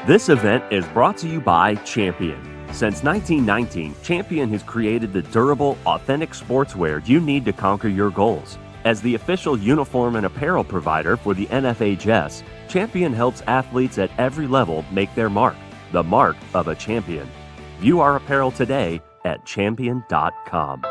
This event is brought to you by Champion. Since 1919, Champion has created the durable, authentic sportswear you need to conquer your goals. As the official uniform and apparel provider for the NFHS, Champion helps athletes at every level make their mark, the mark of a champion. View our apparel today at champion.com.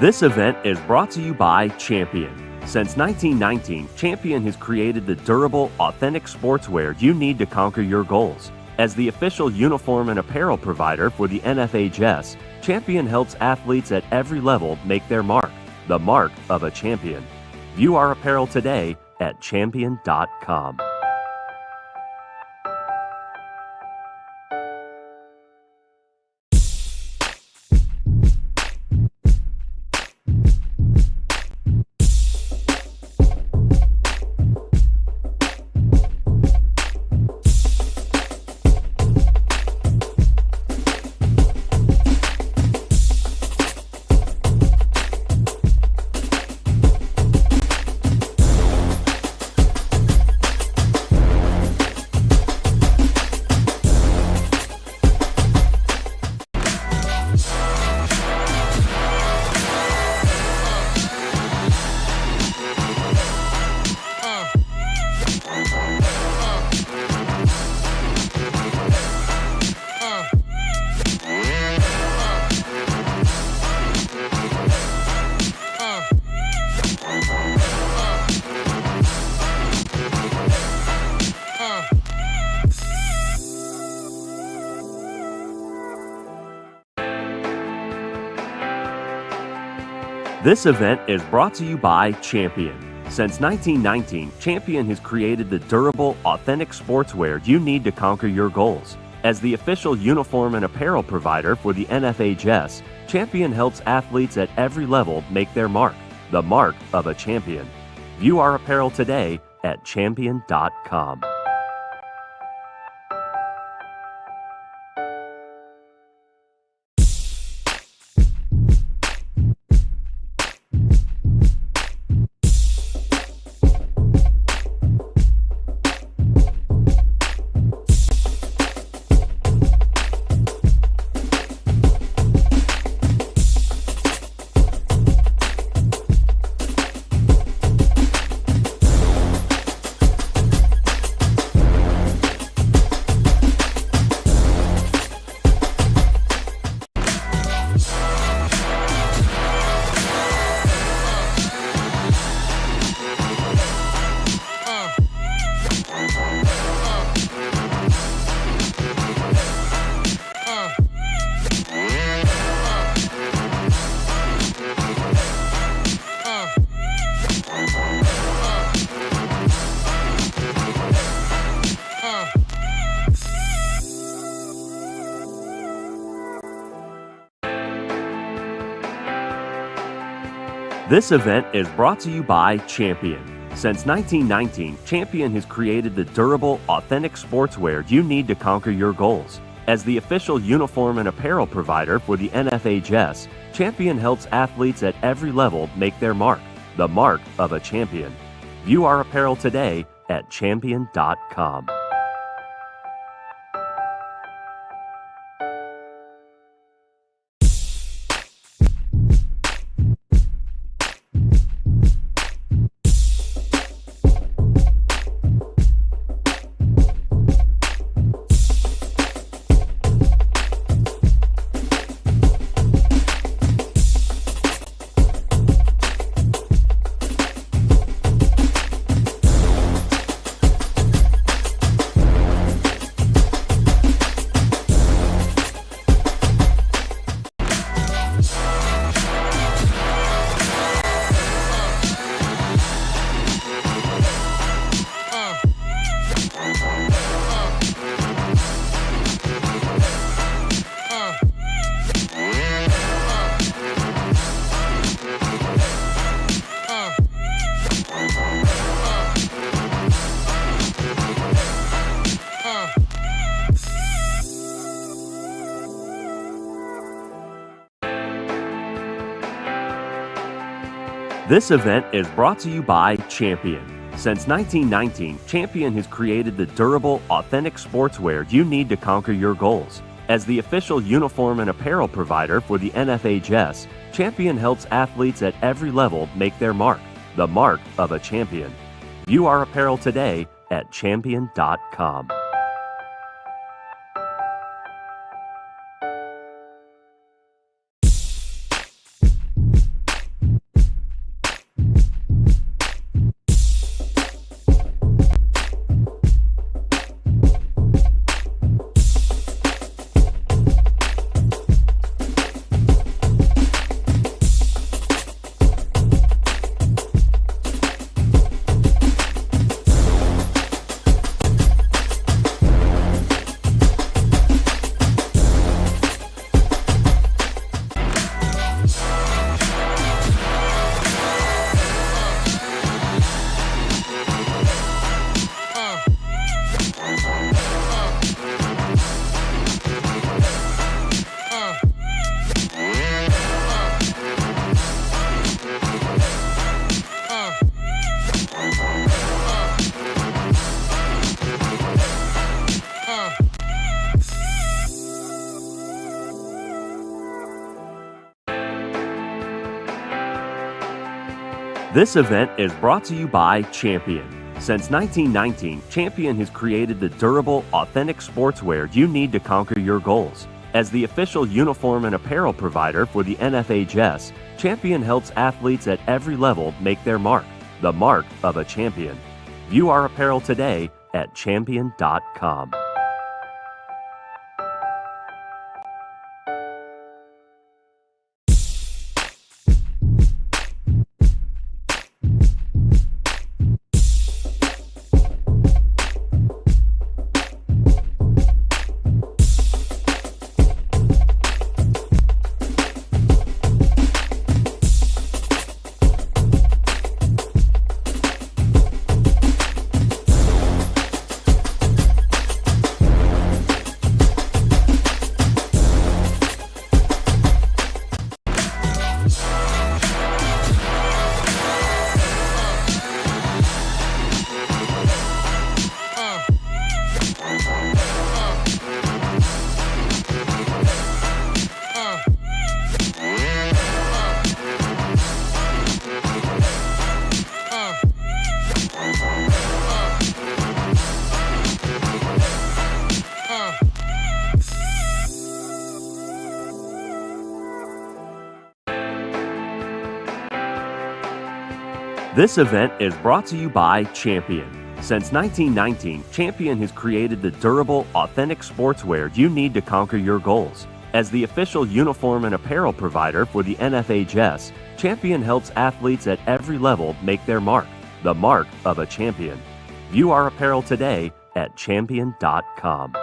This event is brought to you by Champion. Since 1919, Champion has created the durable, authentic sportswear you need to conquer your goals. As the official uniform and apparel provider for the NFHS, Champion helps athletes at every level make their mark, the mark of a champion. View our apparel today at champion.com. This event is brought to you by Champion. Since 1919, Champion has created the durable, authentic sportswear you need to conquer your goals. As the official uniform and apparel provider for the NFHS, Champion helps athletes at every level make their mark, the mark of a champion. View our apparel today at champion.com. This event is brought to you by Champion. Since 1919, Champion has created the durable, authentic sportswear you need to conquer your goals. As the official uniform and apparel provider for the NFHS, Champion helps athletes at every level make their mark, the mark of a champion. View our apparel today at champion.com. This event is brought to you by Champion. Since 1919, Champion has created the durable, authentic sportswear you need to conquer your goals. As the official uniform and apparel provider for the NFHS, Champion helps athletes at every level make their mark, the mark of a champion. View our apparel today at champion.com. This event is brought to you by Champion. Since 1919, Champion has created the durable, authentic sportswear you need to conquer your goals. As the official uniform and apparel provider for the NFHS, Champion helps athletes at every level make their mark, the mark of a champion. View our apparel today at champion.com. This event is brought to you by Champion. Since 1919, Champion has created the durable, authentic sportswear you need to conquer your goals. As the official uniform and apparel provider for the NFHS, Champion helps athletes at every level make their mark, the mark of a champion. View our apparel today at champion.com.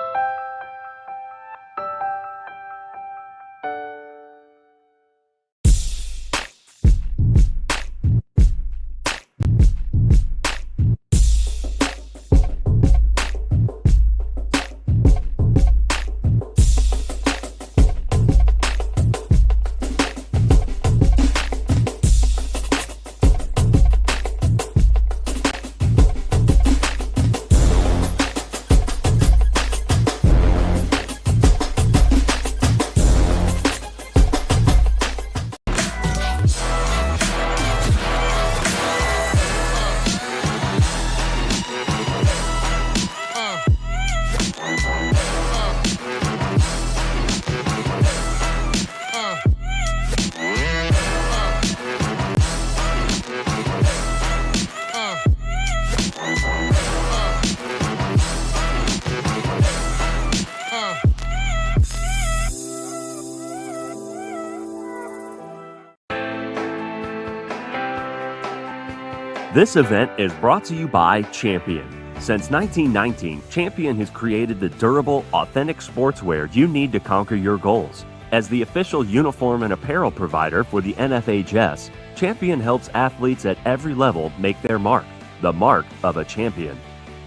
This event is brought to you by Champion. Since 1919, Champion has created the durable, authentic sportswear you need to conquer your goals. As the official uniform and apparel provider for the NFHS, Champion helps athletes at every level make their mark, the mark of a champion.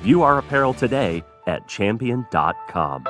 View our apparel today at champion.com.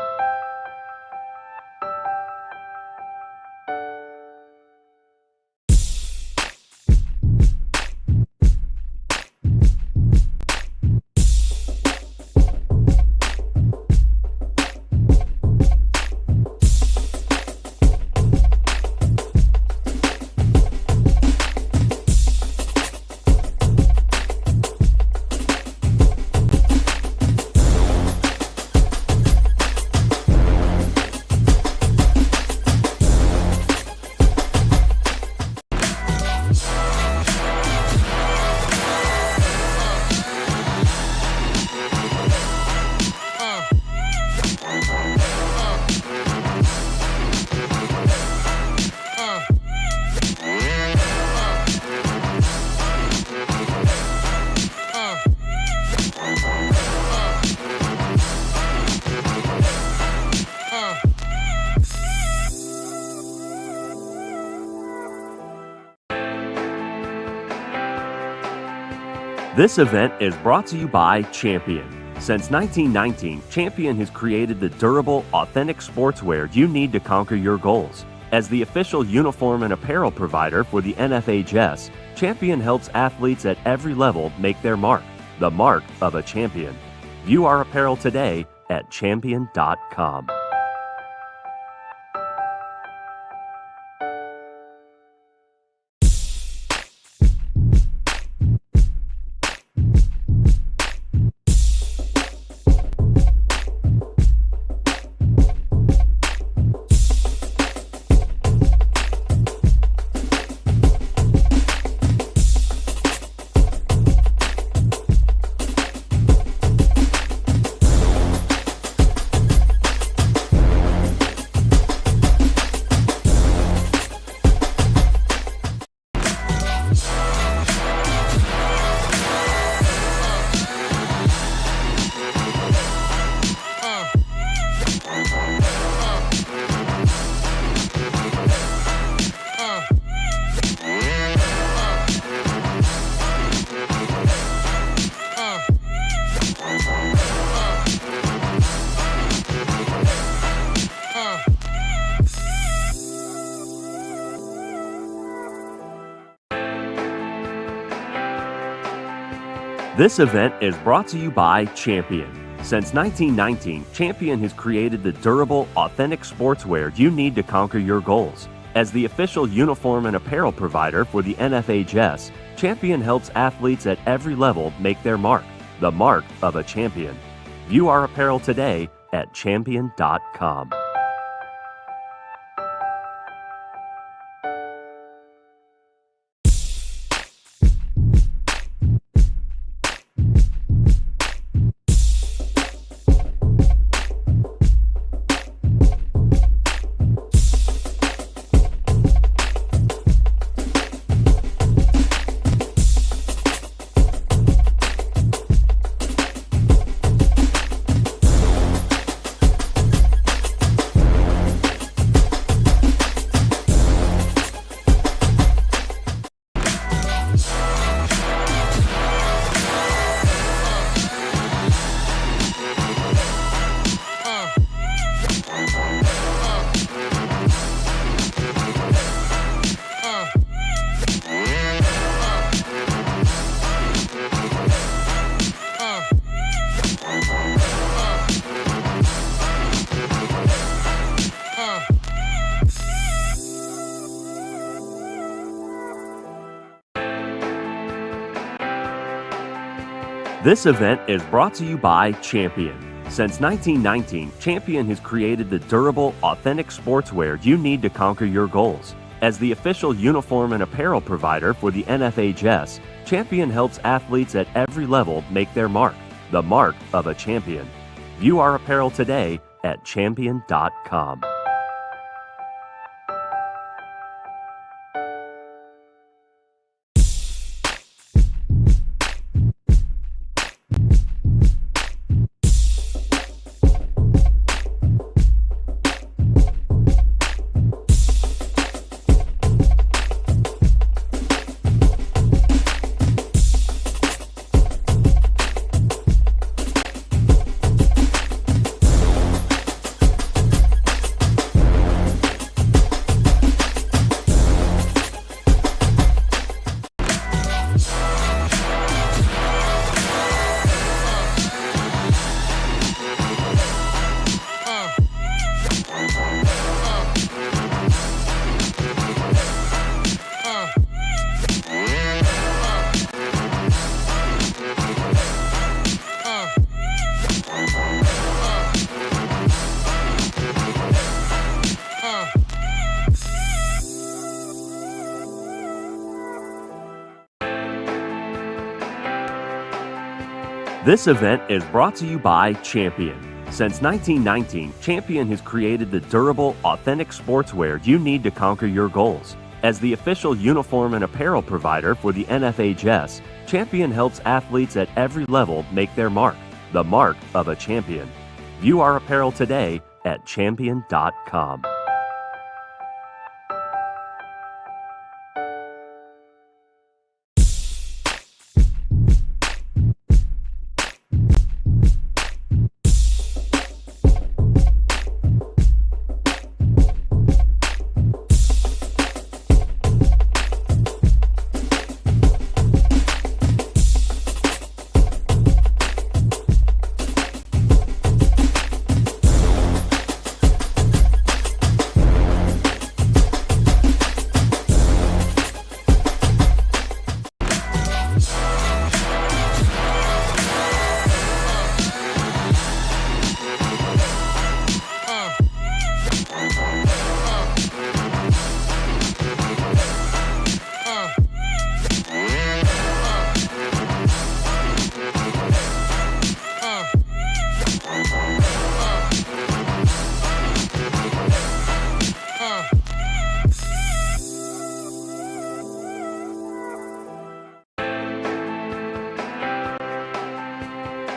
This event is brought to you by Champion. Since 1919, Champion has created the durable, authentic sportswear you need to conquer your goals. As the official uniform and apparel provider for the NFHS, Champion helps athletes at every level make their mark, the mark of a champion. View our apparel today at champion.com. This event is brought to you by Champion. Since 1919, Champion has created the durable, authentic sportswear you need to conquer your goals. As the official uniform and apparel provider for the NFHS, Champion helps athletes at every level make their mark, the mark of a champion. View our apparel today at champion.com. This event is brought to you by Champion. Since 1919, Champion has created the durable, authentic sportswear you need to conquer your goals. As the official uniform and apparel provider for the NFHS, Champion helps athletes at every level make their mark, the mark of a champion. View our apparel today at champion.com. This event is brought to you by Champion. Since 1919, Champion has created the durable, authentic sportswear you need to conquer your goals. As the official uniform and apparel provider for the NFHS, Champion helps athletes at every level make their mark, the mark of a champion. View our apparel today at champion.com.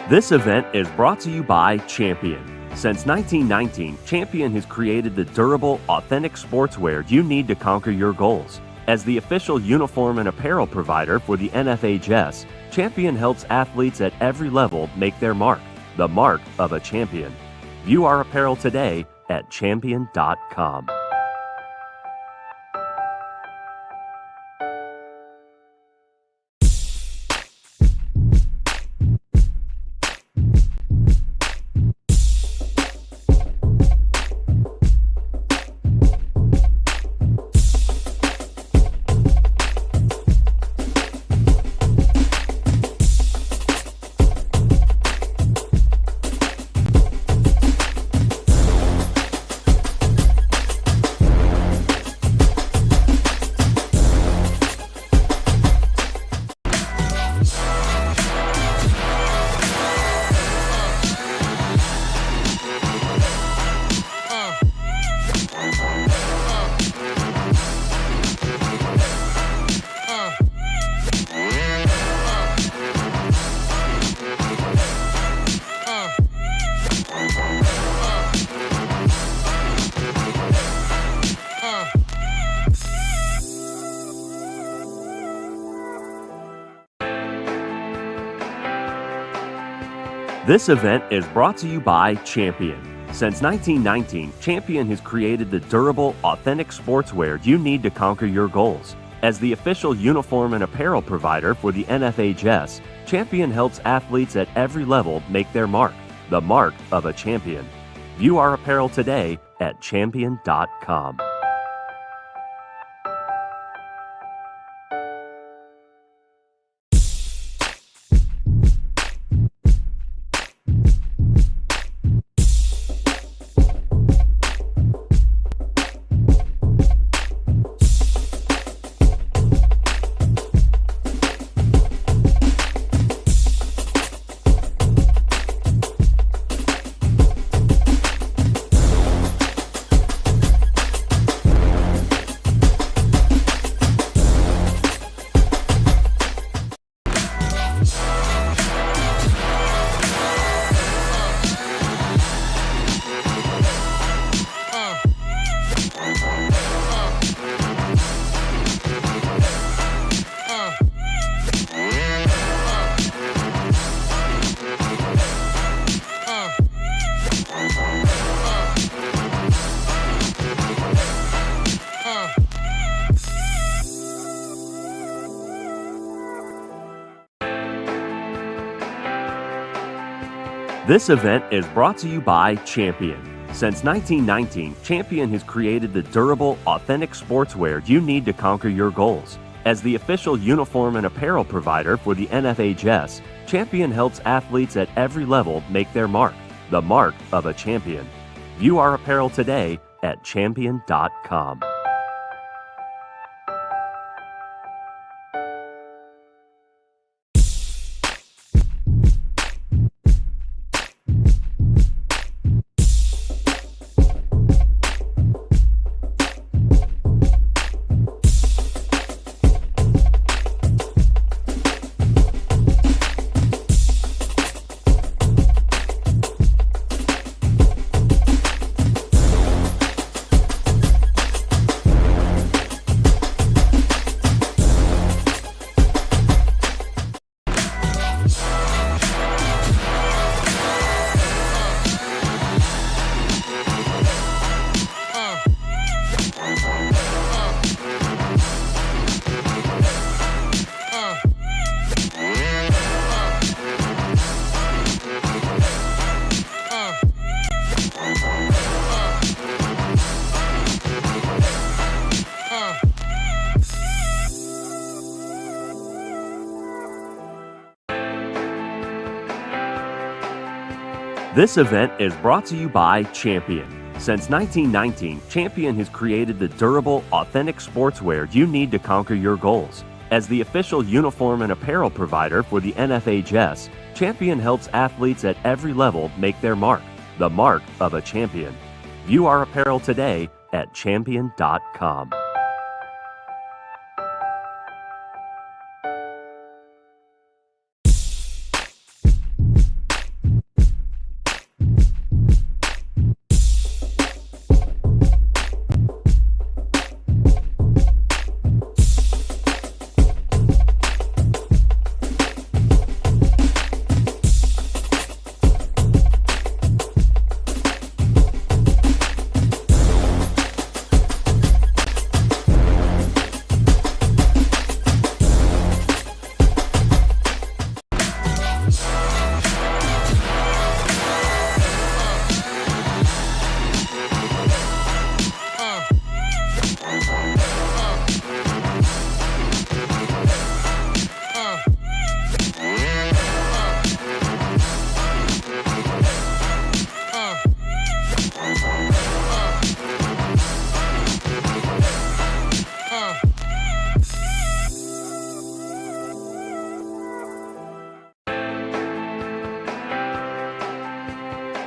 This event is brought to you by Champion. Since 1919, Champion has created the durable, authentic sportswear you need to conquer your goals. As the official uniform and apparel provider for the NFHS, Champion helps athletes at every level make their mark, the mark of a champion. View our apparel today at champion.com. This event is brought to you by Champion. Since 1919, Champion has created the durable, authentic sportswear you need to conquer your goals. As the official uniform and apparel provider for the NFHS, Champion helps athletes at every level make their mark, the mark of a champion. View our apparel today at champion.com. This event is brought to you by Champion. Since 1919, Champion has created the durable, authentic sportswear you need to conquer your goals. As the official uniform and apparel provider for the NFHS, Champion helps athletes at every level make their mark, the mark of a champion. View our apparel today at champion.com. This event is brought to you by Champion. Since 1919, Champion has created the durable, authentic sportswear you need to conquer your goals. As the official uniform and apparel provider for the NFHS, Champion helps athletes at every level make their mark, the mark of a champion. View our apparel today at champion.com.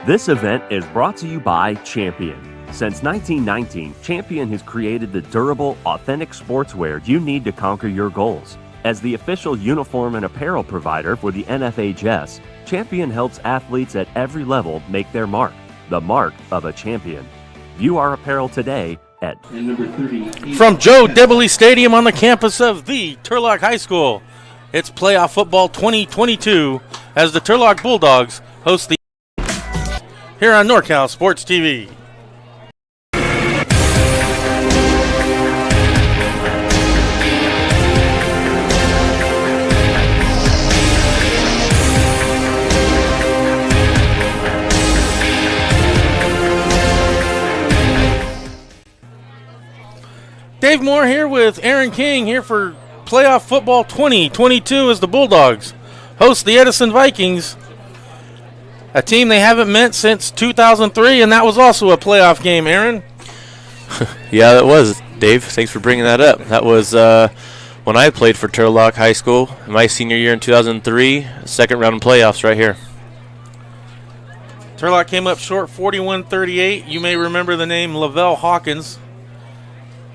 This event is brought to you by Champion. Since 1919, Champion has created the durable, authentic sportswear you need to conquer your goals. As the official uniform and apparel provider for the NFHS, Champion helps athletes at every level make their mark, the mark of a champion. View our apparel today at From Joe Debley Stadium on the campus of the Turlock High School. It's Playoff Football 2022 as the Turlock Bulldogs host the here on NorCal Sports TV. Dave Moore here with Aaron King here for Playoff Football 2022 as the Bulldogs host the Edison Vikings, a team they haven't met since 2003, and that was also a playoff game, Aaron. Yeah, that was, Dave. Thanks for bringing that up. That was when I played for Turlock High School, my senior year in 2003, second round of playoffs right here. Turlock came up short 41-38. You may remember the name Lavelle Hawkins.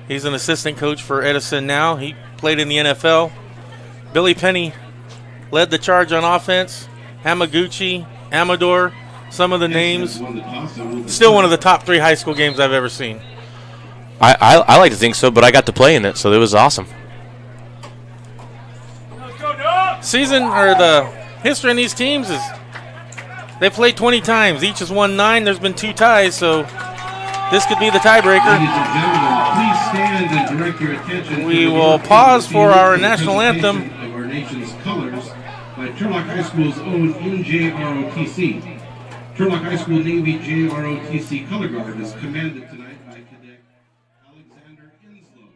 He's an assistant coach for Edison now. He played in the NFL. Billy Penny led the charge on offense. Hamaguchi, Amador, some of the names. Still one of the top 3 high school games I've ever seen. I like to think so, but I got to play in it, so it was awesome. The history in these teams is they played 20 times. Each has won 9. There's been 2 ties, so this could be the tiebreaker. Ladies and gentlemen, please stand and direct your attention. We will pause for our national anthem. Of our nation's colors by Turlock High School's own NJROTC. Turlock High School Navy JROTC color guard is commanded tonight by Cadet Alexander Inslow.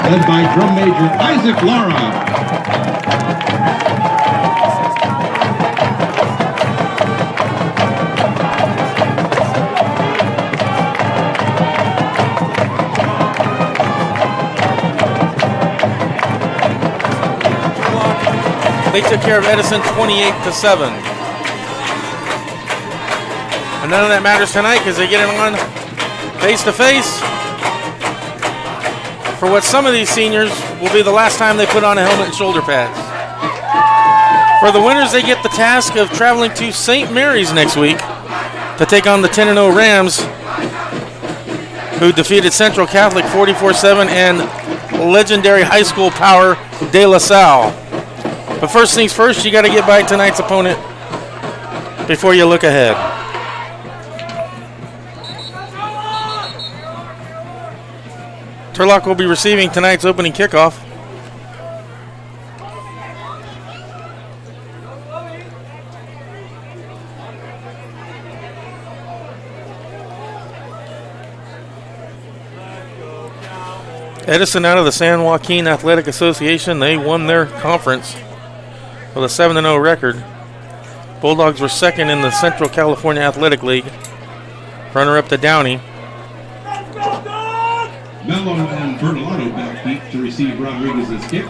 Led by drum major Isaac Lara. They took care of Edison 28-7. And none of that matters tonight because they get it on face-to-face for what some of these seniors will be the last time they put on a helmet and shoulder pads. For the winners, they get the task of traveling to St. Mary's next week to take on the 10-0 Rams, who defeated Central Catholic 44-7 and legendary high school power De La Salle. But first things first, you got to get by tonight's opponent before you look ahead. Turlock will be receiving tonight's opening kickoff. Edison out of the San Joaquin Athletic Association. They won their conference with a 7-0 record. Bulldogs were second in the Central California Athletic League. Runner-up to Downey. Mello and Bertolotto back deep to receive Rodriguez's kick.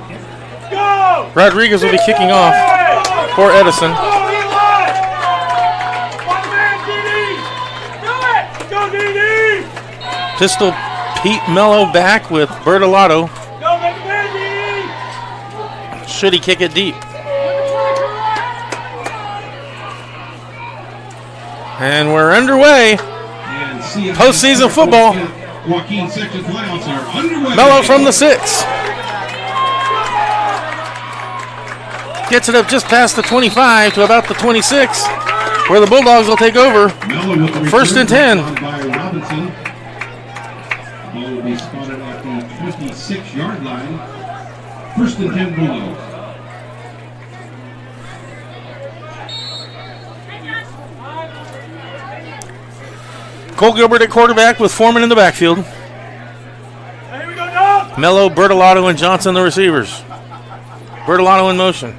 Rodriguez will be kicking off for Edison. Pistol Pete Mello back with Bertolotto. Should he kick it deep? And we're underway. And Postseason football. Joaquin section playoffs are underway. Mello from the 6. Gets it up just past the 25 to about the 26, where the Bulldogs will take over. First and 10. By Robinson. Ball will be spotted at the 26-yard line. First and 10 Bulldogs. Cole Gilbert at quarterback with Foreman in the backfield. Mello, Bertolotto, and Johnson the receivers. Bertolotto in motion.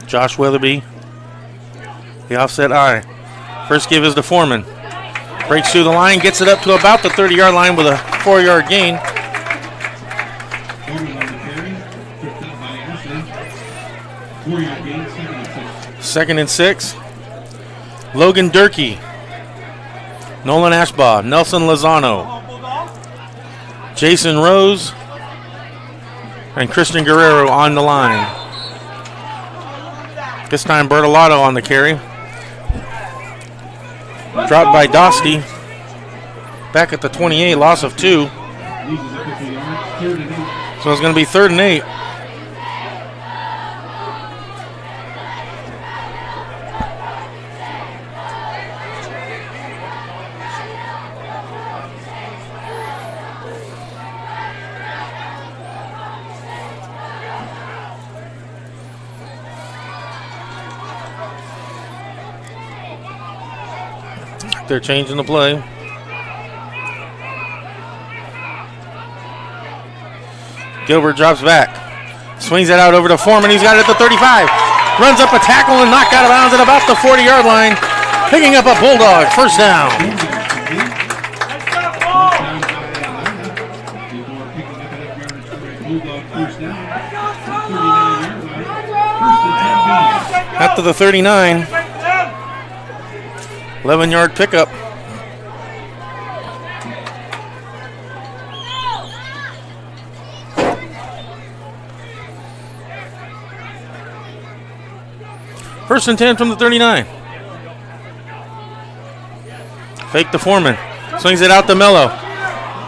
Josh Weatherby, the offset eye. First give is to Foreman. Breaks through the line, gets it up to about the 30-yard line with a 4-yard gain. Second and 6. Logan Durkee, Nolan Ashbaugh, Nelson Lozano, Jason Rose, and Christian Guerrero on the line. This time Bertolotto on the carry. Dropped by Dostie. Back at the 28, loss of 2. So it's going to be 3rd and 8. They're changing the play. Gilbert drops back. Swings it out over to Foreman. He's got it at the 35. Runs up a tackle and knocked out of bounds at about the 40-yard line. Picking up a Bulldog. First down. After the 39. 11-yard pickup. First and 10 from the 39. Fake to Foreman. Swings it out to Mello.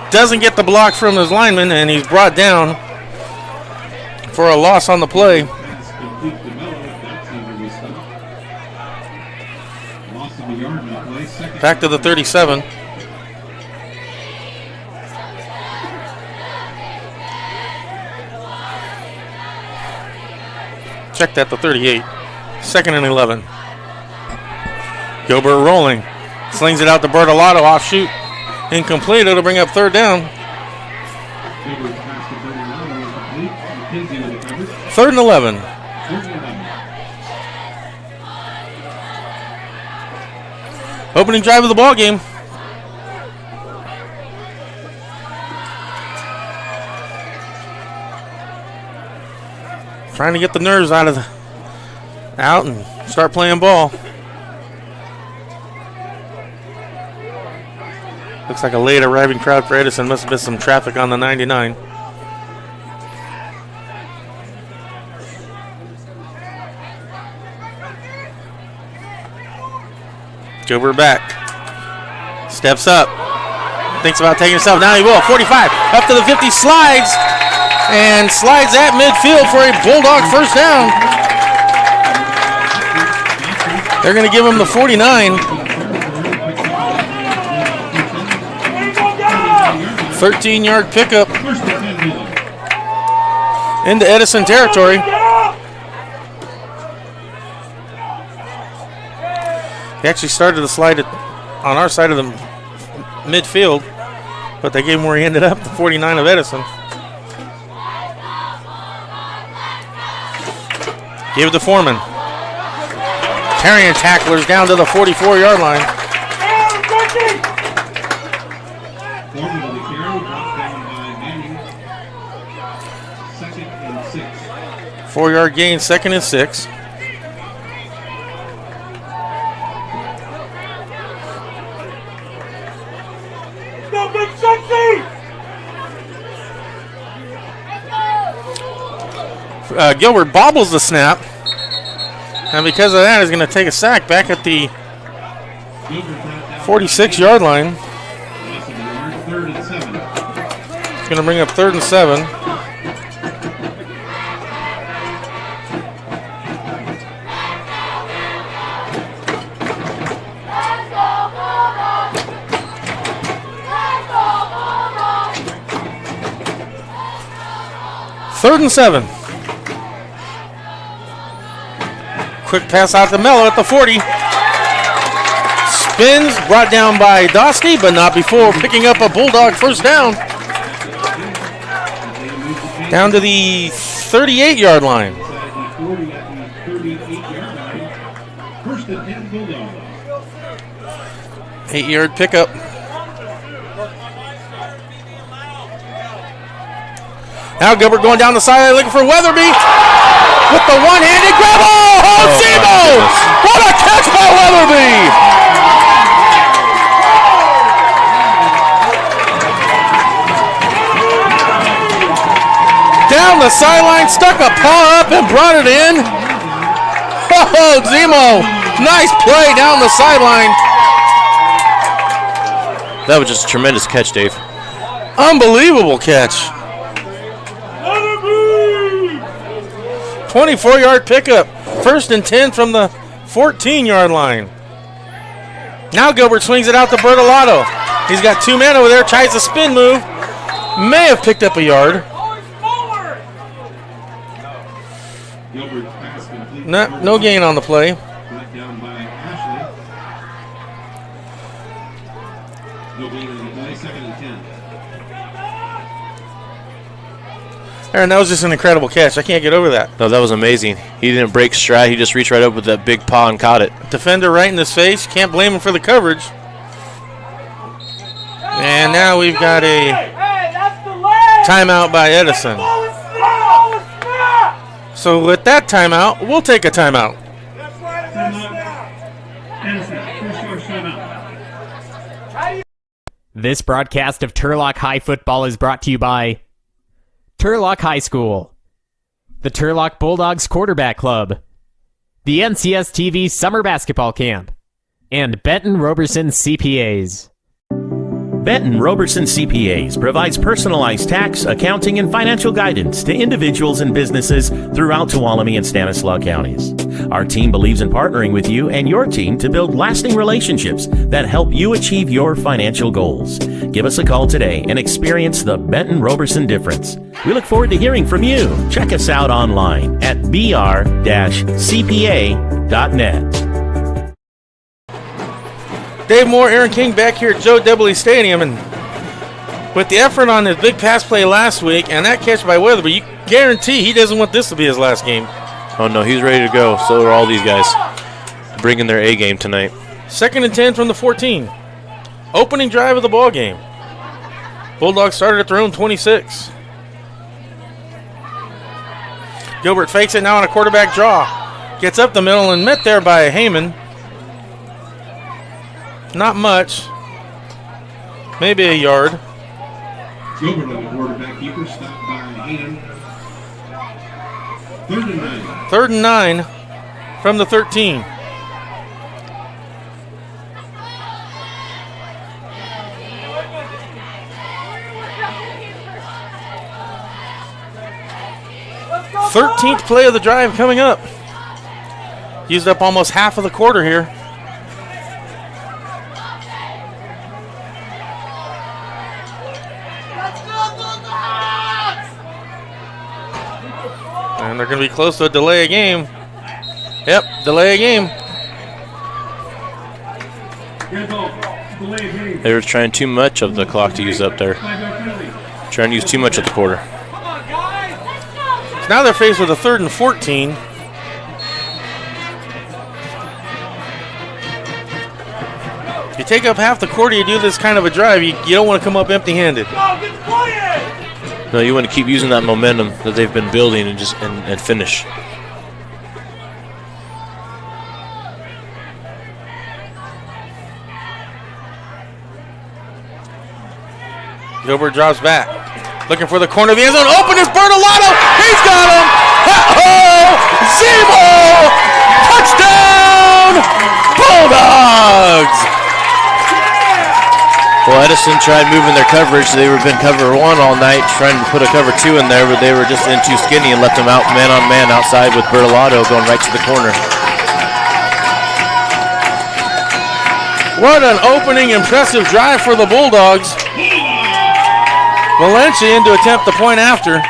Doesn't get the block from his lineman, and he's brought down for a loss on the play. Back to the 37. Check that, the 38. 2nd and 11. Gilbert rolling. Slings it out to Bertolotto. Offshoot. Incomplete. It'll bring up 3rd down. 3rd and 11. Opening drive of the ball game. Trying to get the nerves out and start playing ball. Looks like a late arriving crowd for Edison. Must have been some traffic on the 99. Gilbert back. Steps up. Thinks about taking himself. Now he will. 45. Up to the 50. Slides. And slides at midfield for a Bulldog first down. They're going to give him the 49. 13-yard pickup into Edison territory. He actually started the slide on our side of the midfield, but they gave him where he ended up, the 49 of Edison. Give it to Foreman. Carrying tacklers down to the 44-yard line. Foreman with the carry, brought down by Manning. 2nd and 6. 4-yard gain, 2nd and 6. Gilbert bobbles the snap, and because of that, he's going to take a sack back at the 46-yard line. Third and 7. It's going to bring up 3rd and 7. Third and 7. Quick pass out to Mello at the 40. Spins, brought down by Dostie, but not before picking up a Bulldog first down. Down to the 38-yard line. 8-yard pickup. Now Gilbert going down the sideline looking for Weatherby with the one-handed grab. Oh, Zemo! What a catch by Weatherby! Down the sideline, stuck a paw up and brought it in. Oh, Zemo! Nice play down the sideline. That was just a tremendous catch, Dave. Unbelievable catch. 24-yard pickup. 1st and 10 from the 14-yard line. Now Gilbert swings it out to Bertolato. He's got 2 men over there, tries a spin move. May have picked up a yard. No gain on the play. Down by Ashley. No gain on the play. 2nd and 10. Aaron, that was just an incredible catch. I can't get over that. No, that was amazing. He didn't break stride. He just reached right up with that big paw and caught it. Defender right in his face. Can't blame him for the coverage. And now we've got a timeout by Edison. So with that timeout, we'll take a timeout. This broadcast of Turlock High Football is brought to you by Turlock High School, the Turlock Bulldogs Quarterback Club, the NCS TV Summer Basketball Camp, and Benton Roberson CPAs. Benton Roberson CPAs provides personalized tax, accounting, and financial guidance to individuals and businesses throughout Tuolumne and Stanislaus counties. Our team believes in partnering with you and your team to build lasting relationships that help you achieve your financial goals. Give us a call today and experience the Benton Roberson difference. We look forward to hearing from you. Check us out online at br-cpa.net. Dave Moore, Aaron King back here at Joe Debley Stadium, and with the effort on his big pass play last week and that catch by Weatherby, you guarantee he doesn't want this to be his last game. Oh, no, he's ready to go. So are all these guys. Bringing their A game tonight. 2nd and 10 from the 14. Opening drive of the ball game. Bulldogs started at their own 26. Gilbert fakes it now on a quarterback draw. Gets up the middle and met there by Heyman. Not much. Maybe a yard. Gilbert on the quarterback keeper, stopped by Hayden. 3rd and 9. 3rd and 9 from the 13. Thirteenth play of the drive coming up. Used up almost half of the quarter here. And they're going to be close to a delay of game. Yep, delay of game. They were trying too much of the clock to use up there. Trying to use too much of the quarter. Now they're faced with a 3rd and 14. You take up half the quarter, you do this kind of a drive, you don't want to come up empty-handed. No, you want to keep using that momentum that they've been building and just and finish. Gilbert drops back. Looking for the corner of the end zone. Open is Bertolato. He's got him. Oh, Zebo. Touchdown, Bulldogs. Well, Edison tried moving their coverage. They were been cover 1 all night, trying to put a cover 2 in there, but they were just in too skinny and left them out man on man outside with Bertolato going right to the corner. What an opening, impressive drive for the Bulldogs. Valencia in to attempt the point after.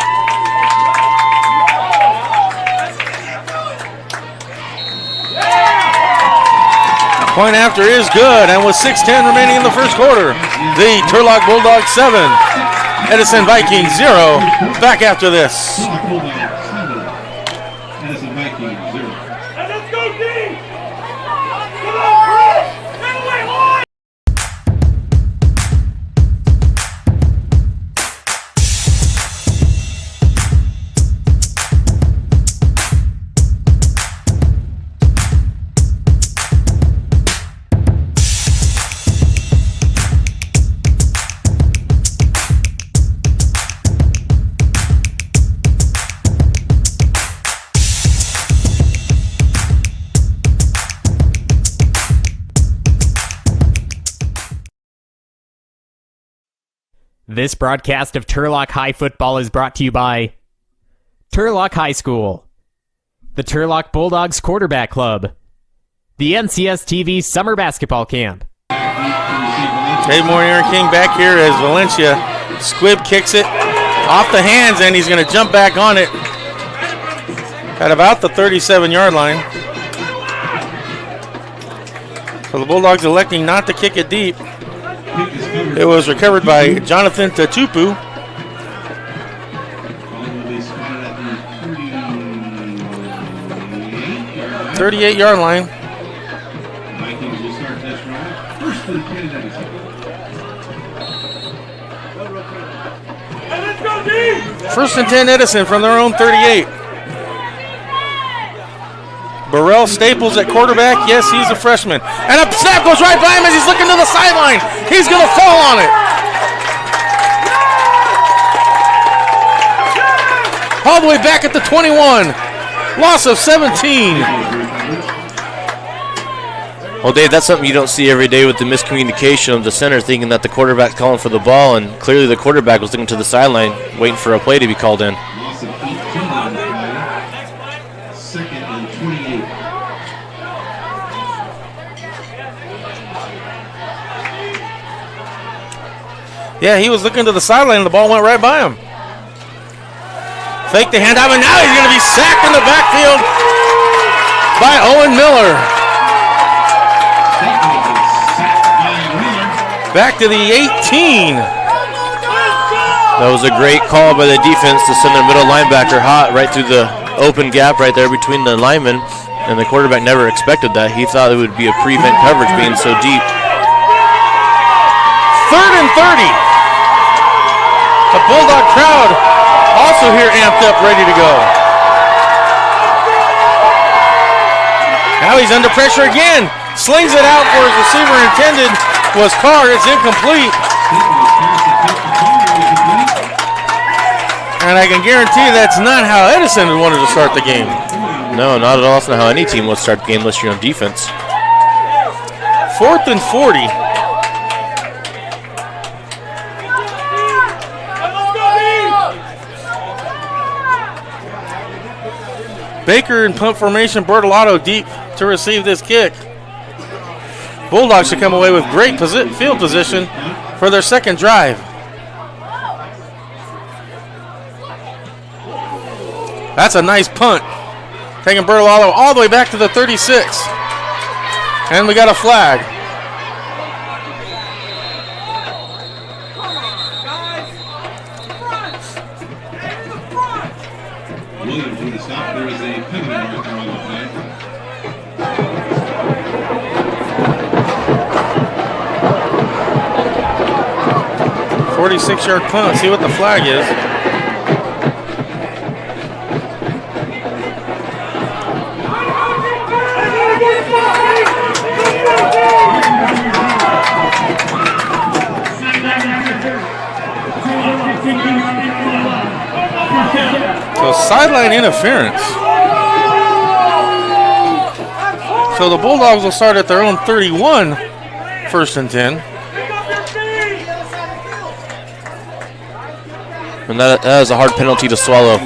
Point after is good, and with 6:10 remaining in the first quarter, the Turlock Bulldogs 7, Edison Vikings 0. Back after this. Turlock Bulldogs 7, Edison Vikings 0. Let's go, team! Come on, Chris! Get away, hard! This broadcast of Turlock High Football is brought to you by Turlock High School, the Turlock Bulldogs Quarterback Club, the NCS TV Summer Basketball Camp. Dave Moore and Aaron King back here as Valencia. Squibb kicks it off the hands, and he's going to jump back on it at about the 37-yard line. So the Bulldogs electing not to kick it deep. It was recovered by Jonathan Tatupu. 38-yard line. Vikings will start this drive. First and 10 Edison. Let's go, team! First and 10 Edison from their own 38. Burrell Staples at quarterback. Yes, he's a freshman. And a snap goes right by him as he's looking to the sideline. He's going to fall on it. All the way back at the 21. Loss of 17. Well, Dave, that's something you don't see every day with the miscommunication of the center thinking that the quarterback's calling for the ball, and clearly the quarterback was looking to the sideline waiting for a play to be called in. Loss of 18 on the play. Second and 28. Yeah, he was looking to the sideline and the ball went right by him. Fake the handoff, and now he's going to be sacked in the backfield by Owen Miller. Back to the 18. That was a great call by the defense to send their middle linebacker hot right through the open gap right there between the linemen, and the quarterback never expected that. He thought it would be a prevent coverage being so deep. 3rd and 30. The Bulldog crowd also here amped up, ready to go. Now he's under pressure again. Slings it out for his receiver intended was Carr. It's incomplete. And I can guarantee that's not how Edison wanted to start the game. No, not at all. That's not how any team would start the game unless you're on defense. 4th and 40. Baker in punt formation, Bertolato deep to receive this kick. Bulldogs should come away with great field position for their second drive. That's a nice punt. Taking Bertolato all the way back to the 36. And we got a flag. 46-yard punt. See what the flag is. So sideline interference. So the Bulldogs will start at their own 31, 1st and 10. And that is a hard penalty to swallow.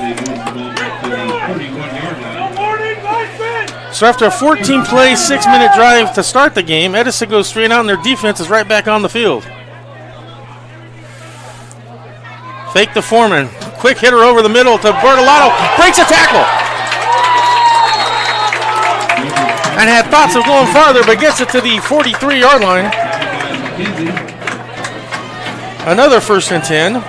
So after a 14-play, 6-minute drive to start the game, Edison goes straight out and their defense is right back on the field. Fake the Foreman. Quick hitter over the middle to Bertolotto. Breaks a tackle. And had thoughts of going farther, but gets it to the 43-yard line. Another 1st and 10.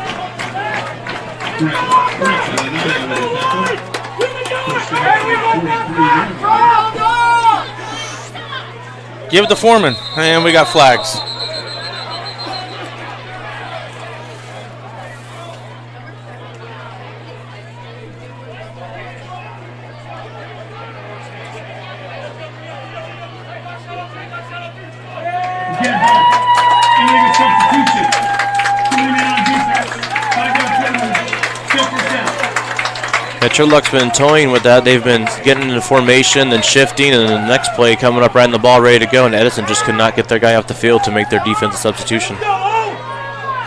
Give it to Foreman. And we got flags. Turlock's been toying with that. They've been getting into formation, then shifting, and then the next play coming up, right in the ball, ready to go, and Edison just could not get their guy off the field to make their defensive substitution.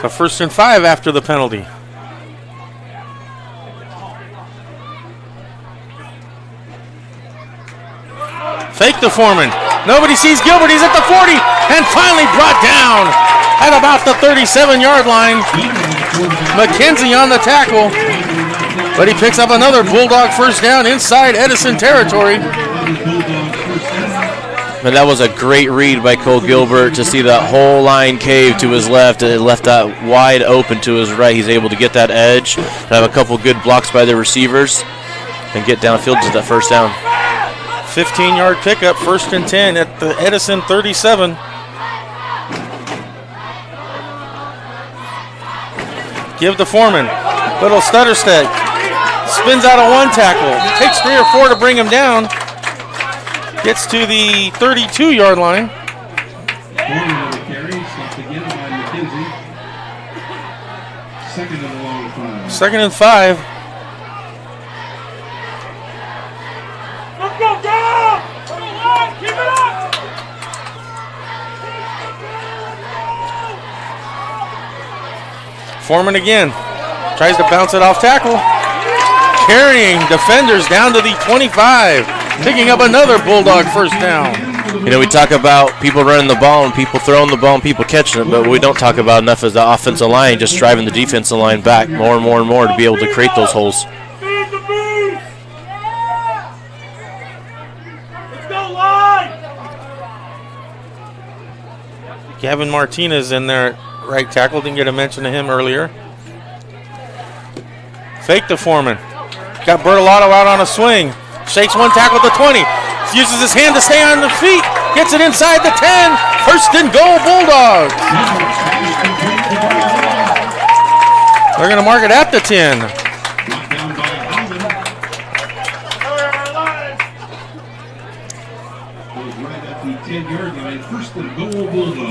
So 1st and 5 after the penalty. Fake the Foreman. Nobody sees Gilbert. He's at the 40 and finally brought down at about the 37-yard line. McKenzie on the tackle. But he picks up another Bulldog 1st down inside Edison territory. And that was a great read by Cole Gilbert to see that whole line cave to his left. It left that wide open to his right. He's able to get that edge, have a couple good blocks by the receivers, and get downfield to that 1st down. 15-yard pickup, 1st and 10 at the Edison 37. Give the Foreman. Little stutter step. Spins out of one tackle. Takes 3 or 4 to bring him down. Gets to the 32-yard line. Second and 5. Let's go, go! Keep it up! Foreman again. Tries to bounce it off tackle. Carrying defenders down to the 25. Picking up another Bulldog 1st down. You know, we talk about people running the ball and people throwing the ball and people catching it, but what we don't talk about enough is the offensive line just driving the defensive line back more and more and more to be able to create those holes. Feed the boost! Let's go line! Gavin Martinez in there, right tackle. Didn't get a mention of him earlier. Fake the Foreman. Got Bertolotto out on a swing. Shakes one tackle at the 20. Uses his hand to stay on the feet. Gets it inside the 10. 1st and goal, Bulldogs. They're going to mark it at the 10.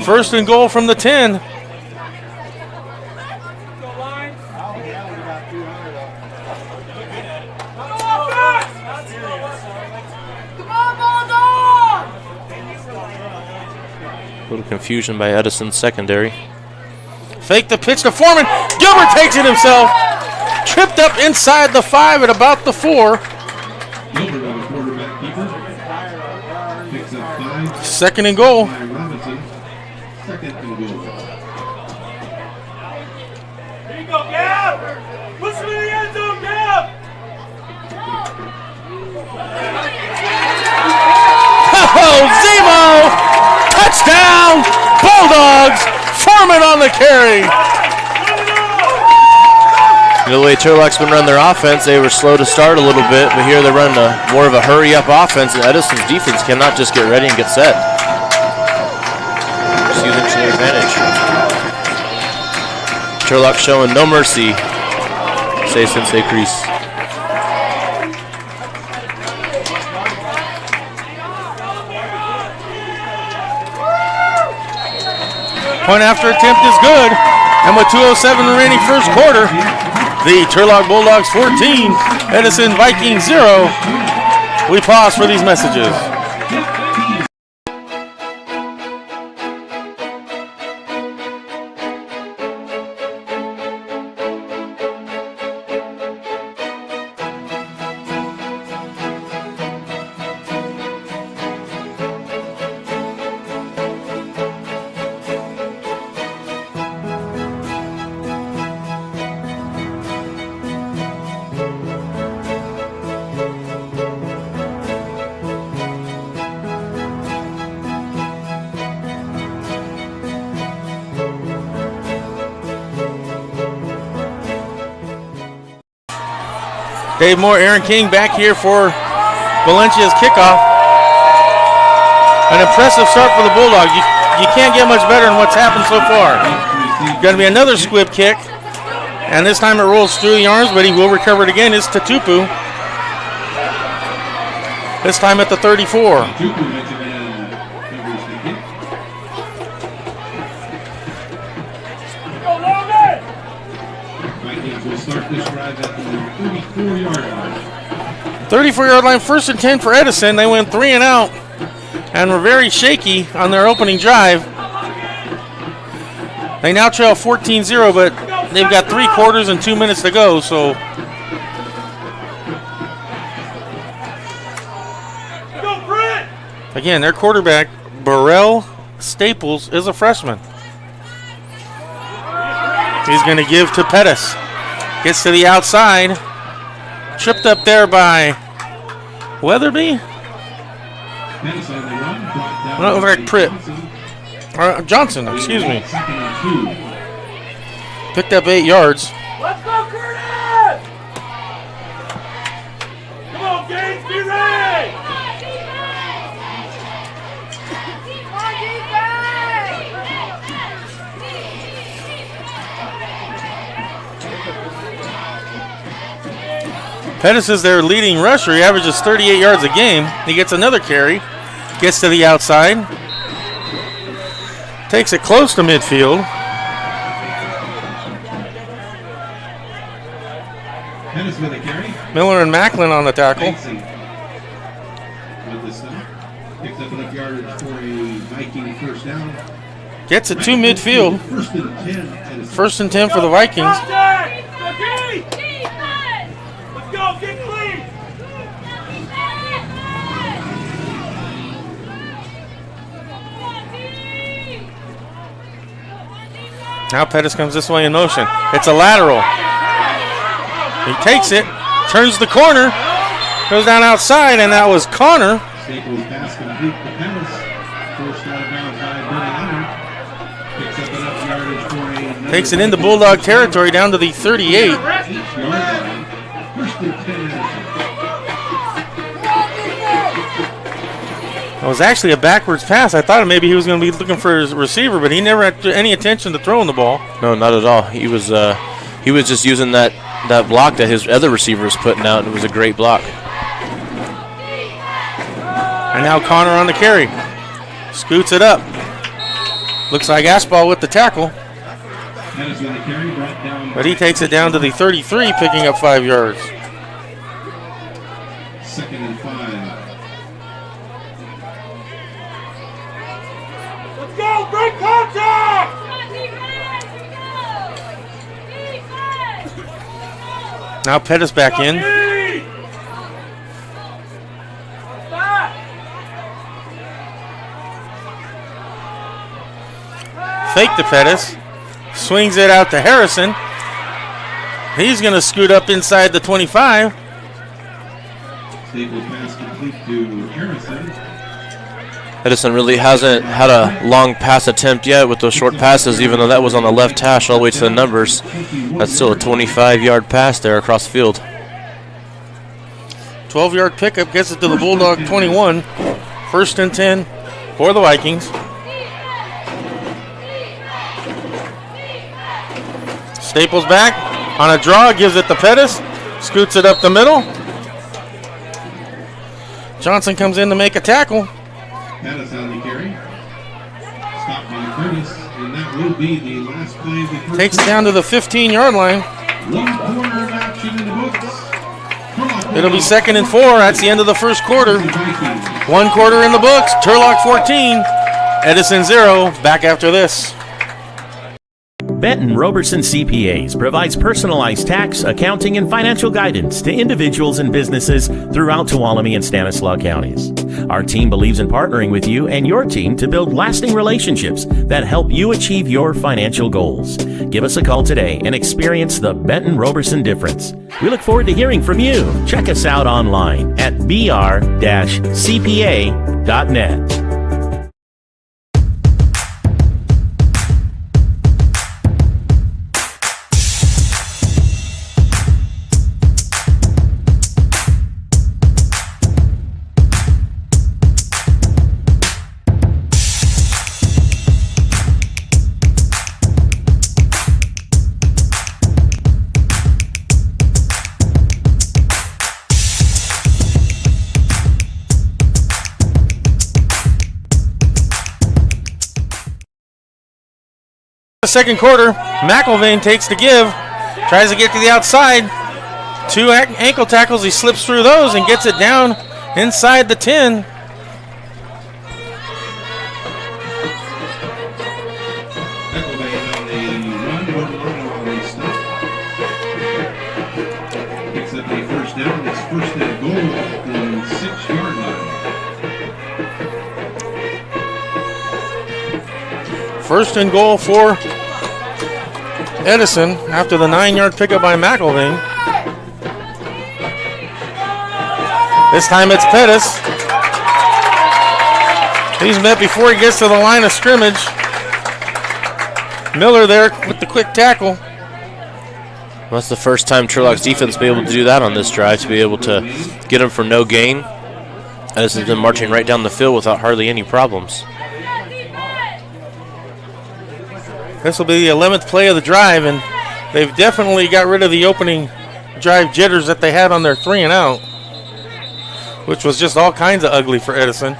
First and goal from the 10. A little confusion by Edison's secondary. Fake the pitch to Foreman. Gilbert takes it himself. Tripped up inside the 5 at about the 4. Second and goal. Here you go, Gab! Push me in the end zone, Gab! Oh, Zemo! Touchdown! Bulldogs! Foreman on the carry. You know, the way Turlock's been running their offense, they were slow to start a little bit, but here they're running more of a hurry-up offense, and Edison's defense cannot just get ready and get set. Just using to their advantage. Turlock showing no mercy. Say Sensei Crease. Point after attempt is good. And with 2:07 remaining first quarter, the Turlock Bulldogs 14, Edison Vikings 0. We pause for these messages. Dave Moore, Aaron King back here for Valencia's kickoff. An impressive start for the Bulldogs. You can't get much better than what's happened so far. Going to be another squib kick. And this time it rolls through the arms, but he will recover it again. It's Tatupu. This time at the 34. Will start this drive at the 34-yard line. 34-yard line, 1st and 10 for Edison. They went 3 and out and were very shaky on their opening drive. They now trail 14-0, but they've got 3 quarters and 2 minutes to go, so. Again, their quarterback, Burrell Staples, is a freshman. He's going to give to Pettis. Gets to the outside. Tripped up there by Weatherby. No, like Pritt. Johnson, excuse me. Picked up 8 yards. Let's go, Curtis! Come on, Gaines, be ready! Pettis is their leading rusher. He averages 38 yards a game. He gets another carry. Gets to the outside. Takes it close to midfield. Pettis with a carry. Miller and Macklin on the tackle. With the stop. Picks up enough yardage for a Viking first down. Gets it to midfield. 1st and 10 for the Vikings. Contact! Let's go, get clean! Now Pettis comes this way in motion. It's a lateral. He takes it, turns the corner, goes down outside, and that was Connor. Staples pass complete to Pettis. First out of bounds by Billy Hunter. Picks up enough yardage for a. Takes it into Bulldog territory down to the 38. 8-yard line. 1st and 10. It was actually a backwards pass. I thought maybe he was going to be looking for his receiver, but he never had any attention to throwing the ball. No, not at all. He was just using that block that his other receiver was putting out, and it was a great block. And now Connor on the carry. Scoots it up. Looks like Aspal with the tackle. But he takes it down to the 33, picking up 5 yards. 2nd and 5. Let's go, break contact! Now Pettis back in. Fake to Pettis. Swings it out to Harrison. He's going to scoot up inside the 25. Staples pass complete to Harrison. Edison really hasn't had a long pass attempt yet with those short passes, even though that was on the left hash all the way to the numbers. That's still a 25-yard pass there across the field. 12-yard pickup gets it to the Bulldog 21. 1st and 10 for the Staples back on a draw, gives it to Pettis, scoots it up the middle. Johnson comes in to make a tackle. Pettis on the carry. Stopped by Curtis, and that will be the last play of the first. Takes it down to the 15-yard line. 1 quarter of action in the books. It'll be 2nd and 4. That's the end of the first quarter. 1 quarter in the books. Turlock 14, Edison 0. Back after this. Benton Roberson CPAs provides personalized tax, accounting, and financial guidance to individuals and businesses throughout Tuolumne and Stanislaus counties. Our team believes in partnering with you and your team to build lasting relationships that help you achieve your financial goals. Give us a call today and experience the Benton Roberson difference. We look forward to hearing from you. Check us out online at br-cpa.net. Second quarter, McElvain takes the give, tries to get to the outside. 2 ankle tackles, he slips through those and gets it down inside the 10. McElvain on the run, on the stop. Picks up a first down. It's 1st and goal at the 6-yard line. 1st and goal for Edison after the 9-yard pickup by McElvain. This time it's Pettis. He's met before he gets to the line of scrimmage. Miller there with the quick tackle. Well, that's the first time Turlock's defense will be able to do that on this drive, to be able to get him for no gain. Edison's been marching right down the field without hardly any problems. This will be the 11th play of the drive, and they've definitely got rid of the opening drive jitters that they had on their 3 and out, which was just all kinds of ugly for Edison.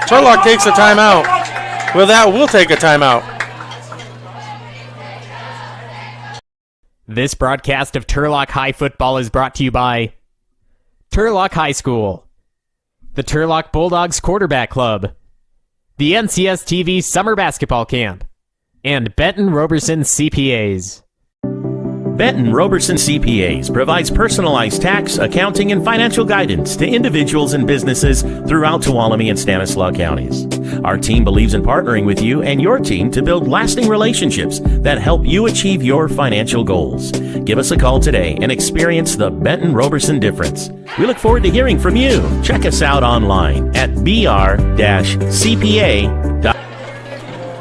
Turlock takes a timeout. With that, we'll take a timeout. This broadcast of Turlock High Football is brought to you by Turlock High School, the Turlock Bulldogs Quarterback Club, the NCS TV Summer Basketball Camp, and Benton Roberson CPAs. Benton Roberson CPAs provides personalized tax, accounting, and financial guidance to individuals and businesses throughout Tuolumne and Stanislaus counties. Our team believes in partnering with you and your team to build lasting relationships that help you achieve your financial goals. Give us a call today and experience the Benton Roberson difference. We look forward to hearing from you. Check us out online at br-cpa.net.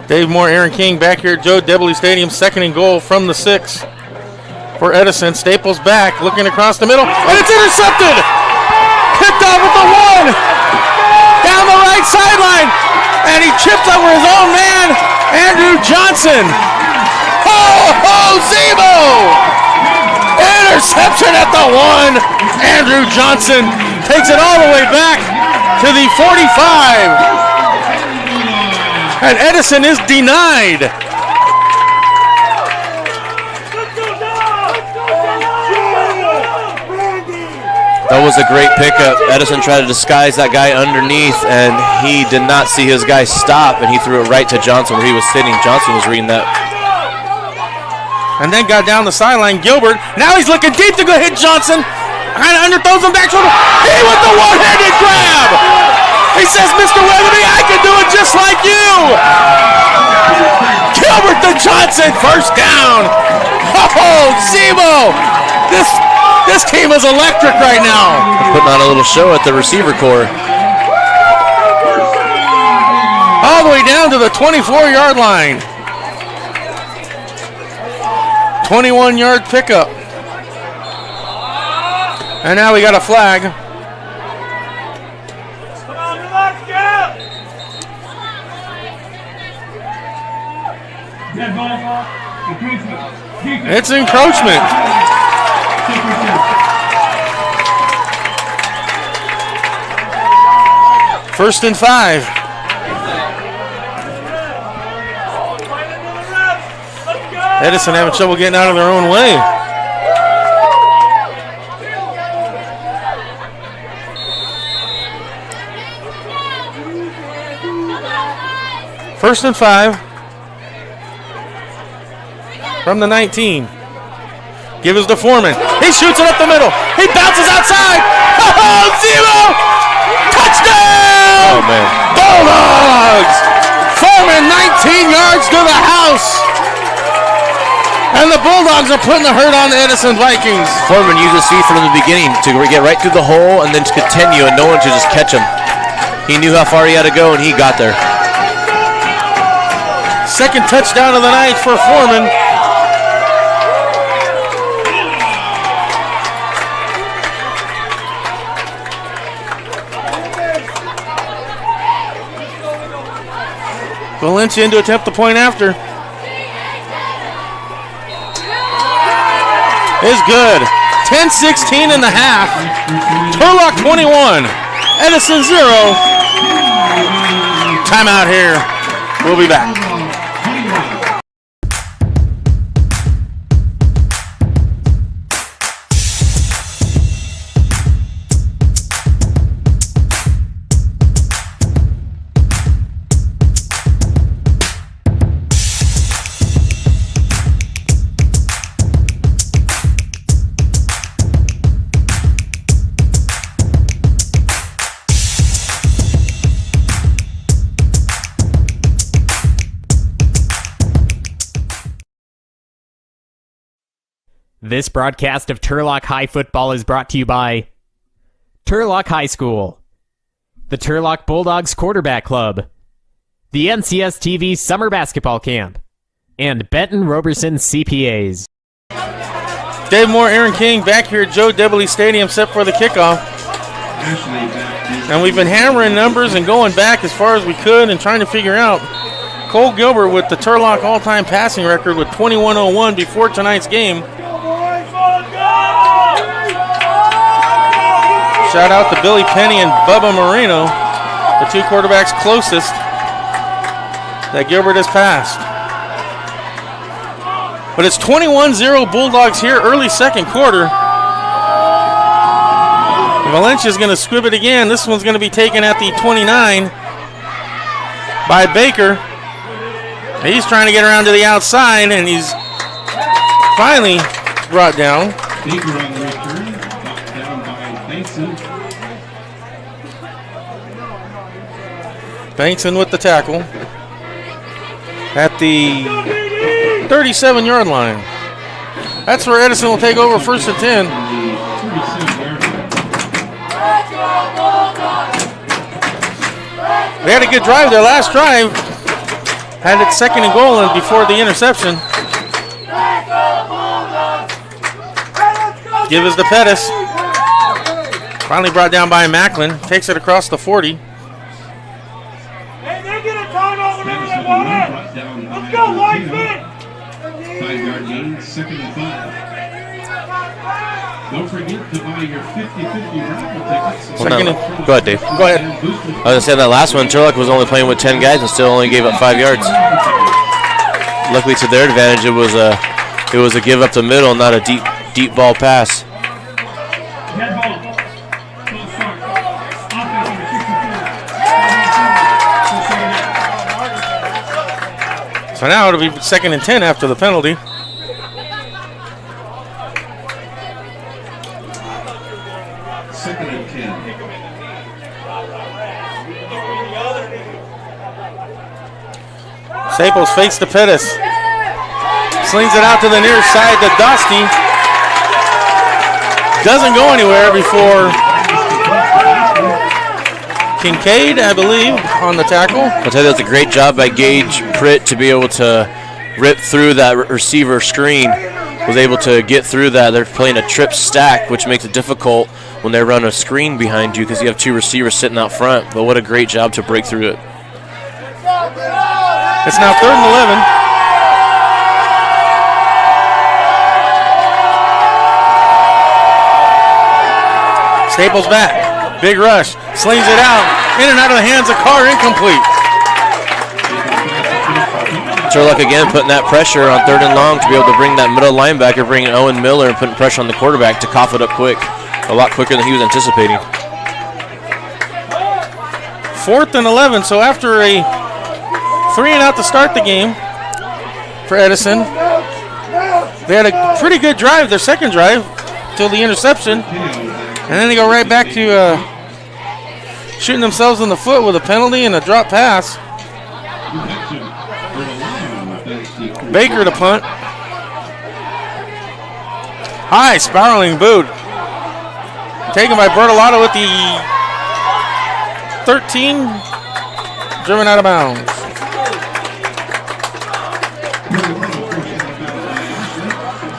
Dave Moore, Aaron King back here at Joe Debley Stadium, 2nd and goal from the 6 for Edison. Staples back, looking across the middle, and it's intercepted! Picked off at the 1! Down the right sideline! And he chipped over his own man, Andrew Johnson! Ho, Zebo! Interception at the 1! Andrew Johnson takes it all the way back to the 45! And Edison is denied! That was a great pickup. Edison tried to disguise that guy underneath, and he did not see his guy stop, and he threw it right to Johnson where he was sitting. Johnson was reading that. And then got down the sideline. Gilbert, now he's looking deep to go hit Johnson. Kind of underthrows him back shoulder. He with the one-handed grab. He says, Mr. Weatherby, I can do it just like you. Gilbert to Johnson, first down. Oh, Zebo. This team is electric right now. They're putting on a little show at the receiver corps. All the way down to the 24-yard line. 21-yard pickup. And now we got a flag. Come on, relax, It's encroachment. First and 5. Edison having trouble getting out of their own way. First and 5 from the 19. Give us to Foreman. He shoots it up the middle. He bounces outside. Oh, zero! Touchdown! Oh, man. Bulldogs! Foreman 19 yards to the house. And the Bulldogs are putting the hurt on the Edison Vikings. Foreman used his feet from the beginning to get right through the hole and then to continue, and no one should just catch him. He knew how far he had to go, and he got there. Second touchdown of the night for Foreman. Valencia in to attempt the point after. Is good. 10-16 in the half. Turlock 21. Edison 0. Timeout here. We'll be back. This broadcast of Turlock High Football is brought to you by Turlock High School, the Turlock Bulldogs Quarterback Club, the NCS TV Summer Basketball Camp, and Benton Roberson CPAs. Dave Moore, Aaron King back here at Joe Debley Stadium set for the kickoff. And we've been hammering numbers and going back as far as we could and trying to figure out Cole Gilbert with the Turlock all-time passing record with 2101 before tonight's game. Shout out to Billy Penny and Bubba Moreno, the two quarterbacks closest that Gilbert has passed. But it's 21-0 Bulldogs here, early second quarter. Valencia's going to squib it again. This one's going to be taken at the 29 by Baker. He's trying to get around to the outside, and he's finally brought down. Baker on the return, knocked down by Bankson. Bankson with the tackle at the 37-yard line. That's where Edison will take over first and 10. They had a good drive their last drive. Had it second and goal and before the interception. Give us the Pettis. Finally brought down by Macklin. Takes it across the 40. Hey, they get a timeout whenever they want it. Let's go, Whiteman. 5-yard gain, second and 5. Don't forget to buy your 50-50 raffle tickets. Well, no. Go ahead, Dave. Go ahead. I was going to say that last one, Turlock was only playing with 10 guys and still only gave up 5 yards. Luckily to their advantage, it was a give up the middle, not a deep ball pass. So now it'll be second and 10 after the penalty. Second and 10. Staples fakes to Pettis. Slings it out to the near side to Dosty. Doesn't go anywhere before Kincaid, I believe, on the tackle. I'll tell you, that's a great job by Gage Pritt to be able to rip through that receiver screen. Was able to get through that. They're playing a trip stack, which makes it difficult when they run a screen behind you because you have two receivers sitting out front. But what a great job to break through it. It's now 3rd and 11. Staples back. Big rush. Slings it out. In and out of the hands of Carr. Incomplete. Turlock again putting that pressure on 3rd and long to be able to bring that middle linebacker, bringing Owen Miller and putting pressure on the quarterback to cough it up quick. A lot quicker than he was anticipating. 4th and 11. So after a 3-and-out to start the game for Edison, they had a pretty good drive, their second drive, till the interception. And then they go right back to shooting themselves in the foot with a penalty and a drop pass. Baker to punt. High, spiraling boot. Taken by Bertolotto at the 13. Driven out of bounds.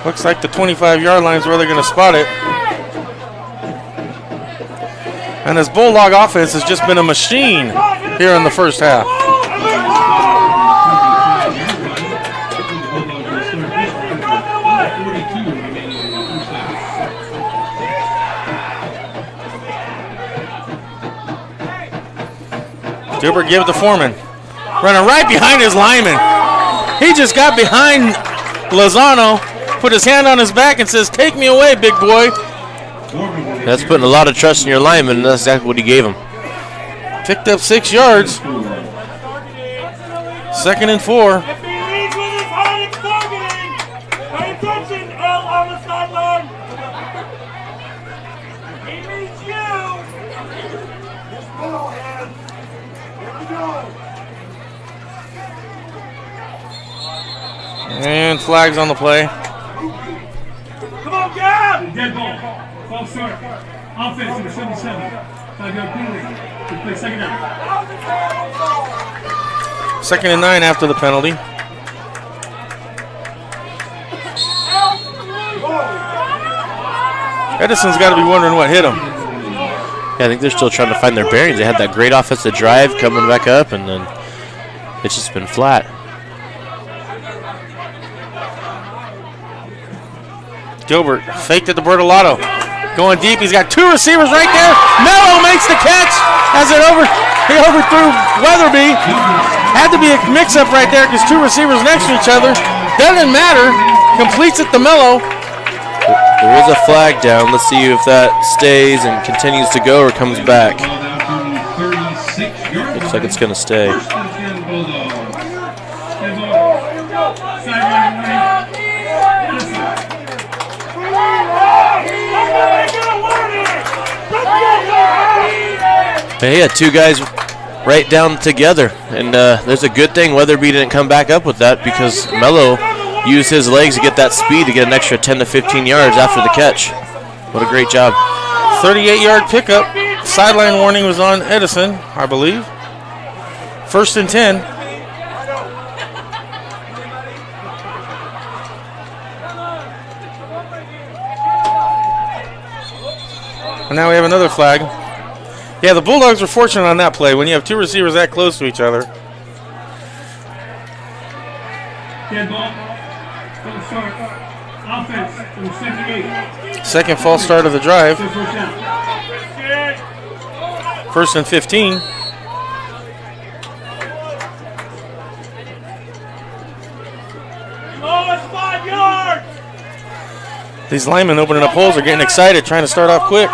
Looks like the 25-yard line is where they're going to spot it. And this Bulldog offense has just been a machine here in the first half. Gilbert give it to Foreman. Running right behind his lineman. He just got behind Lozano, put his hand on his back and says, "Take me away, big boy." That's putting a lot of trust in your lineman, and that's exactly what he gave him. Picked up 6 yards. 2nd and 4. If he leads with his heart and targeting, pay attention, L on the sideline. He needs you. Just go, man. Here we go. And flags on the play. Come on, Gab! Dead ball. False start. Offense number 77. 5-yard penalty. We play second down. 2nd and 9 after the penalty. Edison's got to be wondering what hit him. Yeah, I think they're still trying to find their bearings. They had that great offensive drive coming back up, and then it's just been flat. Gilbert faked it to Bertolotto. Going deep. He's got 2 receivers right there. Mello makes the catch as he overthrew Weatherby. Had to be a mix-up right there because 2 receivers next to each other. Doesn't matter. Completes it to Mello. There is a flag down. Let's see if that stays and continues to go or comes back. Looks like it's going to stay. They had 2 guys right down together, and there's a good thing Weatherby didn't come back up with that because Mello used his legs to get that speed to get an extra 10 to 15 yards after the catch. What a great job. 38-yard pickup. Sideline warning was on Edison, I believe. 1st and 10. And now we have another flag. Yeah, the Bulldogs were fortunate on that play when you have 2 receivers that close to each other. Dead ball. False start. Offense from 78. Second false start of the drive. First down. 1st and 15. Lost 5 yards. These linemen opening up holes are getting excited, trying to start off quick.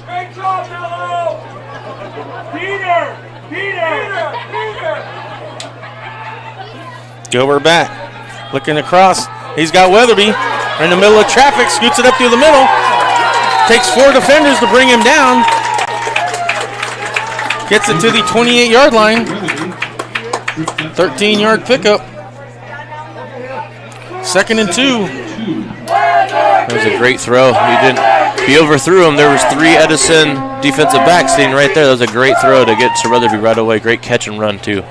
Great job, Mello. Peter. Gilbert back. Looking across. He's got Weatherby in the middle of traffic. Scoots it up through the middle. Takes 4 defenders to bring him down. Gets it to the 28-yard line. 13-yard pickup. 2nd and 2. That was a great throw. He overthrew him. There was 3 Edison defensive backs sitting right there. That was a great throw to get to Weatherby right away. Great catch and run, too.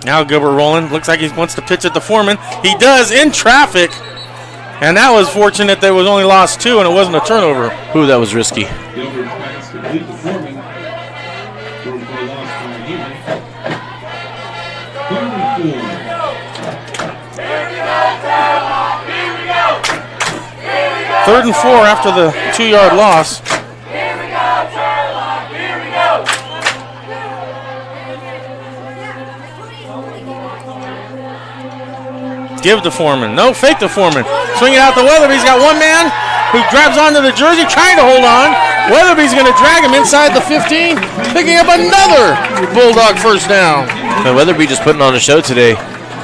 Now Gilbert rolling. Looks like he wants to pitch it to Foreman. He does in traffic. And that was fortunate that it was only lost 2 and it wasn't a turnover. Ooh, that was risky. Gilbert pass complete to Foreman. Thrown for a loss by Healy. 3rd and 4. 3rd and 4 after the 2-yard loss. Give to Foreman. No, fake to Foreman. Swing it out to Weatherby. He's got one man who grabs onto the jersey, trying to hold on. Weatherby's going to drag him inside the 15, picking up another Bulldog first down. And Weatherby just putting on a show today.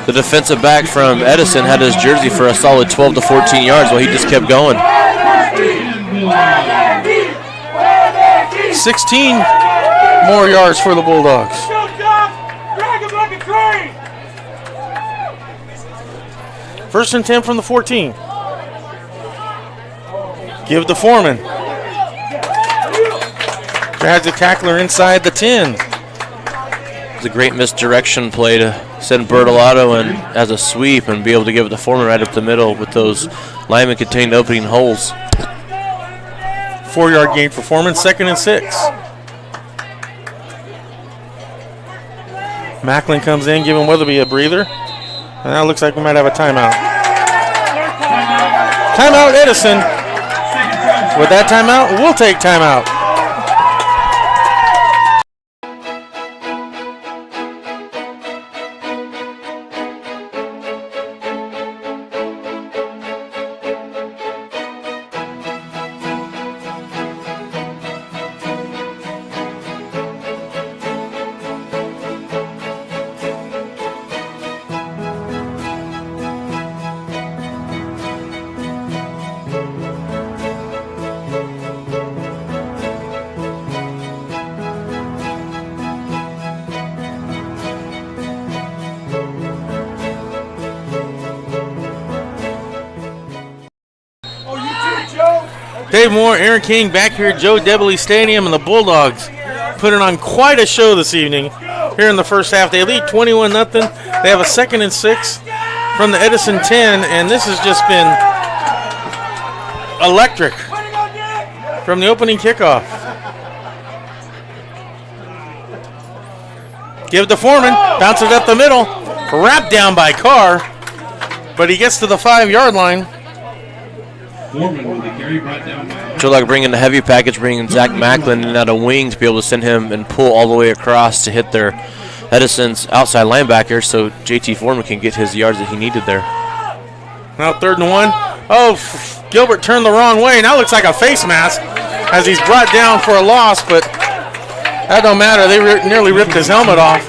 The defensive back from Edison had his jersey for a solid 12 to 14 yards while he just kept going. 16 more yards for the Bulldogs. First and 10 from the 14. Give to Foreman. Drags the tackler inside the 10. It's a great misdirection play to send Bertolato in as a sweep and be able to give it to Foreman right up the middle with those linemen contained opening holes. 4-yard gain for Foreman, 2nd and 6. Macklin comes in, giving Weatherby a breather. And now it looks like we might have a timeout. Timeout, Edison. With that timeout, we'll take timeout. Dave Moore, Aaron King back here at Joe Debley Stadium, and the Bulldogs putting on quite a show this evening here in the first half. They lead 21-0. They have a 2nd and 6 from the Edison 10, and this has just been electric from the opening kickoff. Give to Foreman, bounces up the middle, wrapped down by Carr, but he gets to the 5-yard line. Turlock bringing the heavy package, bringing Zach Macklin in out of wing to be able to send him and pull all the way across to hit their Edison's outside linebacker so JT Foreman can get his yards that he needed there. Now 3rd and 1. Oh, Gilbert turned the wrong way. Now looks like a face mask as he's brought down for a loss, but that don't matter. They nearly ripped his helmet off.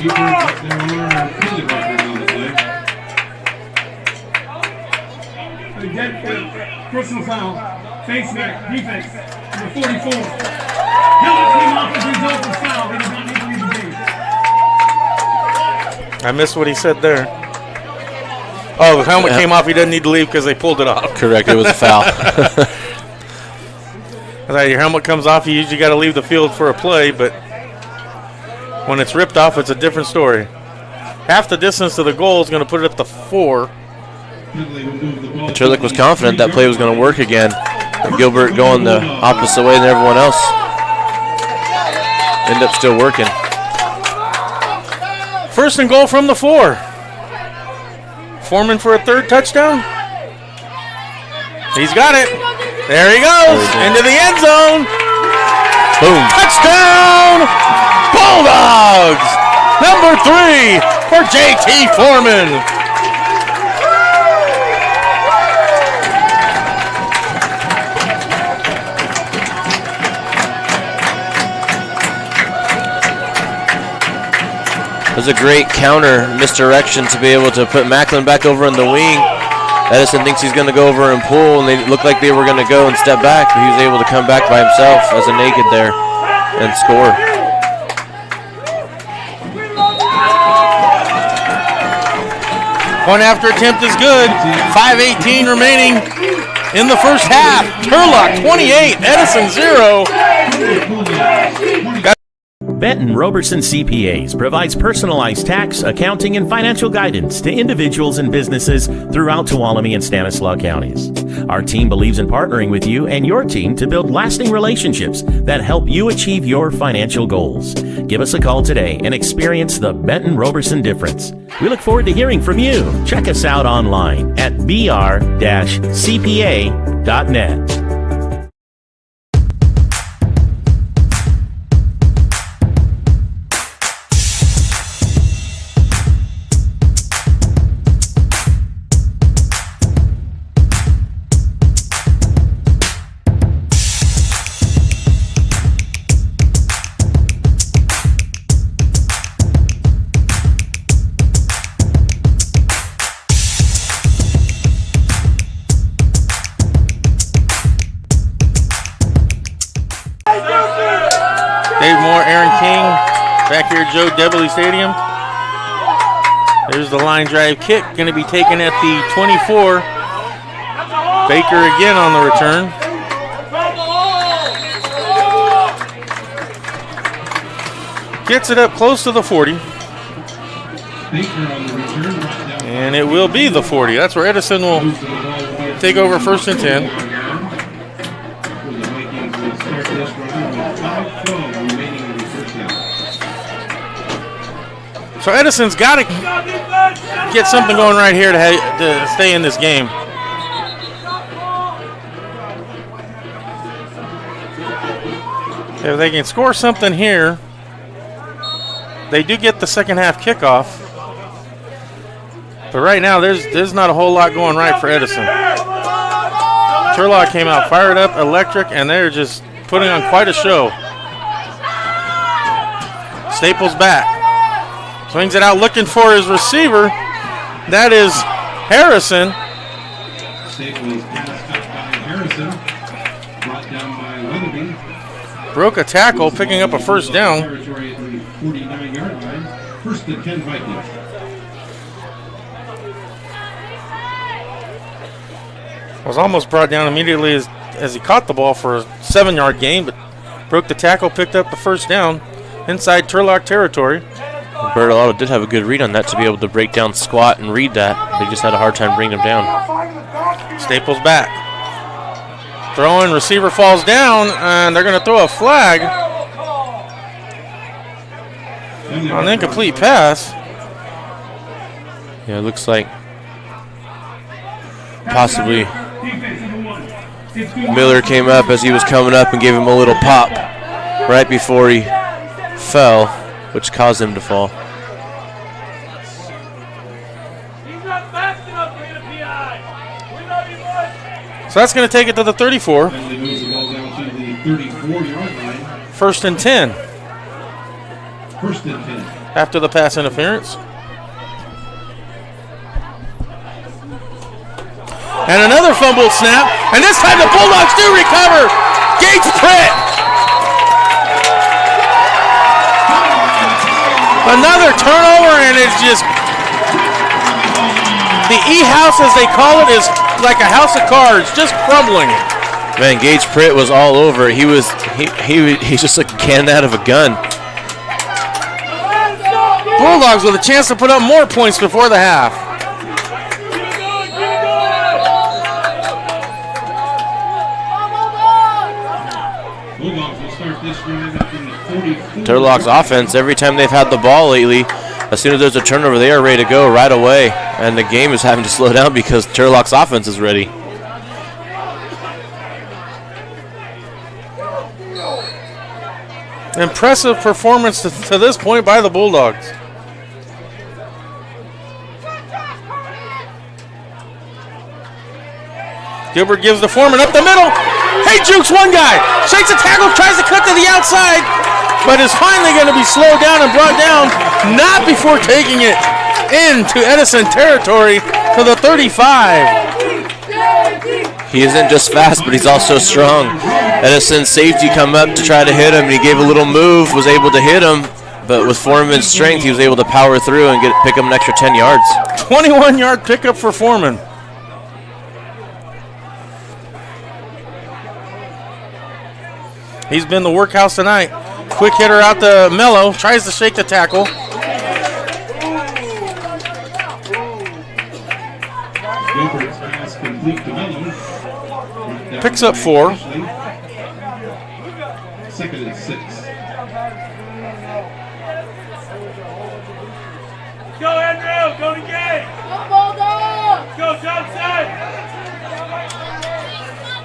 Personal foul, face back, defense, number 44. Helmet came off as a result of foul. He does not need to leave the game. I missed what he said there. Oh, the helmet came off. He doesn't need to leave because they pulled it off. Correct, it was a foul. Your helmet comes off, you usually got to leave the field for a play, but when it's ripped off, it's a different story. Half the distance to the goal is going to put it up to 4. Turlock was confident that play was going to work again. And Gilbert going the opposite way than everyone else. Ended up still working. 1st and goal from the 4. Foreman for a 3rd touchdown. He's got it. There he goes. Into the end zone. Boom. Touchdown, Bulldogs. Number 3 for JT Foreman. It was a great counter misdirection to be able to put Macklin back over in the wing. Edison thinks he's going to go over and pull, and they looked like they were going to go and step back, but he was able to come back by himself as a naked there and score. One after attempt is good. 5:18 remaining in the first half. Turlock 28, Edison 0. Benton Roberson CPAs provides personalized tax, accounting, and financial guidance to individuals and businesses throughout Tuolumne and Stanislaus counties. Our team believes in partnering with you and your team to build lasting relationships that help you achieve your financial goals. Give us a call today and experience the Benton Roberson difference. We look forward to hearing from you. Check us out online at br-cpa.net. Dave Moore, Aaron King, back here at Joe Debley Stadium. There's the line drive kick, going to be taken at the 24. Baker again on the return. Gets it up close to the 40. And it will be the 40. That's where Edison will take over 1st and 10. So Edison's got to get something going right here to stay in this game. If they can score something here, they do get the second half kickoff. But right now, there's not a whole lot going right for Edison. Turlock came out fired up, electric, and they're just putting on quite a show. Staples back. Swings it out looking for his receiver. That is Harrison. Staples pass cut by Harrison. Brought down by Weatherby. Broke a tackle, picking up a first down. Territory at the 49-yard line. 1st and 10 Vikings. Was almost brought down immediately as he caught the ball for a 7-yard gain, but broke the tackle, picked up the first down inside Turlock territory. Bertolotto did have a good read on that to be able to break down, squat, and read that. They just had a hard time bringing him down. Staples back. Throwing, receiver falls down, and they're going to throw a flag on an incomplete pass. Yeah, it looks like possibly Miller came up as he was coming up and gave him a little pop right before he fell, which caused him to fall. So that's going to take it to the 34. Finally moves the ball down to the 34-yard line. 1st and 10 1st and 10. after the pass interference. And another fumbled snap. And this time the Bulldogs do recover. Gates Pritt. Another turnover, and it's just the E-house, as they call it, is like a house of cards, just crumbling it. Man, Gage Pritt was all over. He's just like a cannon out of a gun. Bulldogs with a chance to put up more points before the half. Bulldogs will start this drive at the 44. Turlock's offense, every time they've had the ball lately, as soon as there's a turnover, they are ready to go right away. And the game is having to slow down because Turlock's offense is ready. Impressive performance to this point by the Bulldogs. Gilbert gives the Foreman up the middle. Hey, jukes one guy. Shakes a tackle, tries to cut to the outside, but is finally going to be slowed down and brought down, not before taking it into Edison territory to the 35. He isn't just fast, but he's also strong. Edison's safety come up to try to hit him, and he gave a little move, was able to hit him, but with Foreman's strength, he was able to power through and pick up an extra 10 yards. 21-yard pickup for Foreman. He's been the workhouse tonight. Quick hitter out to Mello, tries to shake the tackle. Gilbert's pass complete to Mello. Picks up 4. 2nd and 6. Go, Andrew! Go to Gay! Go, Bulldogs! Go, Johnson!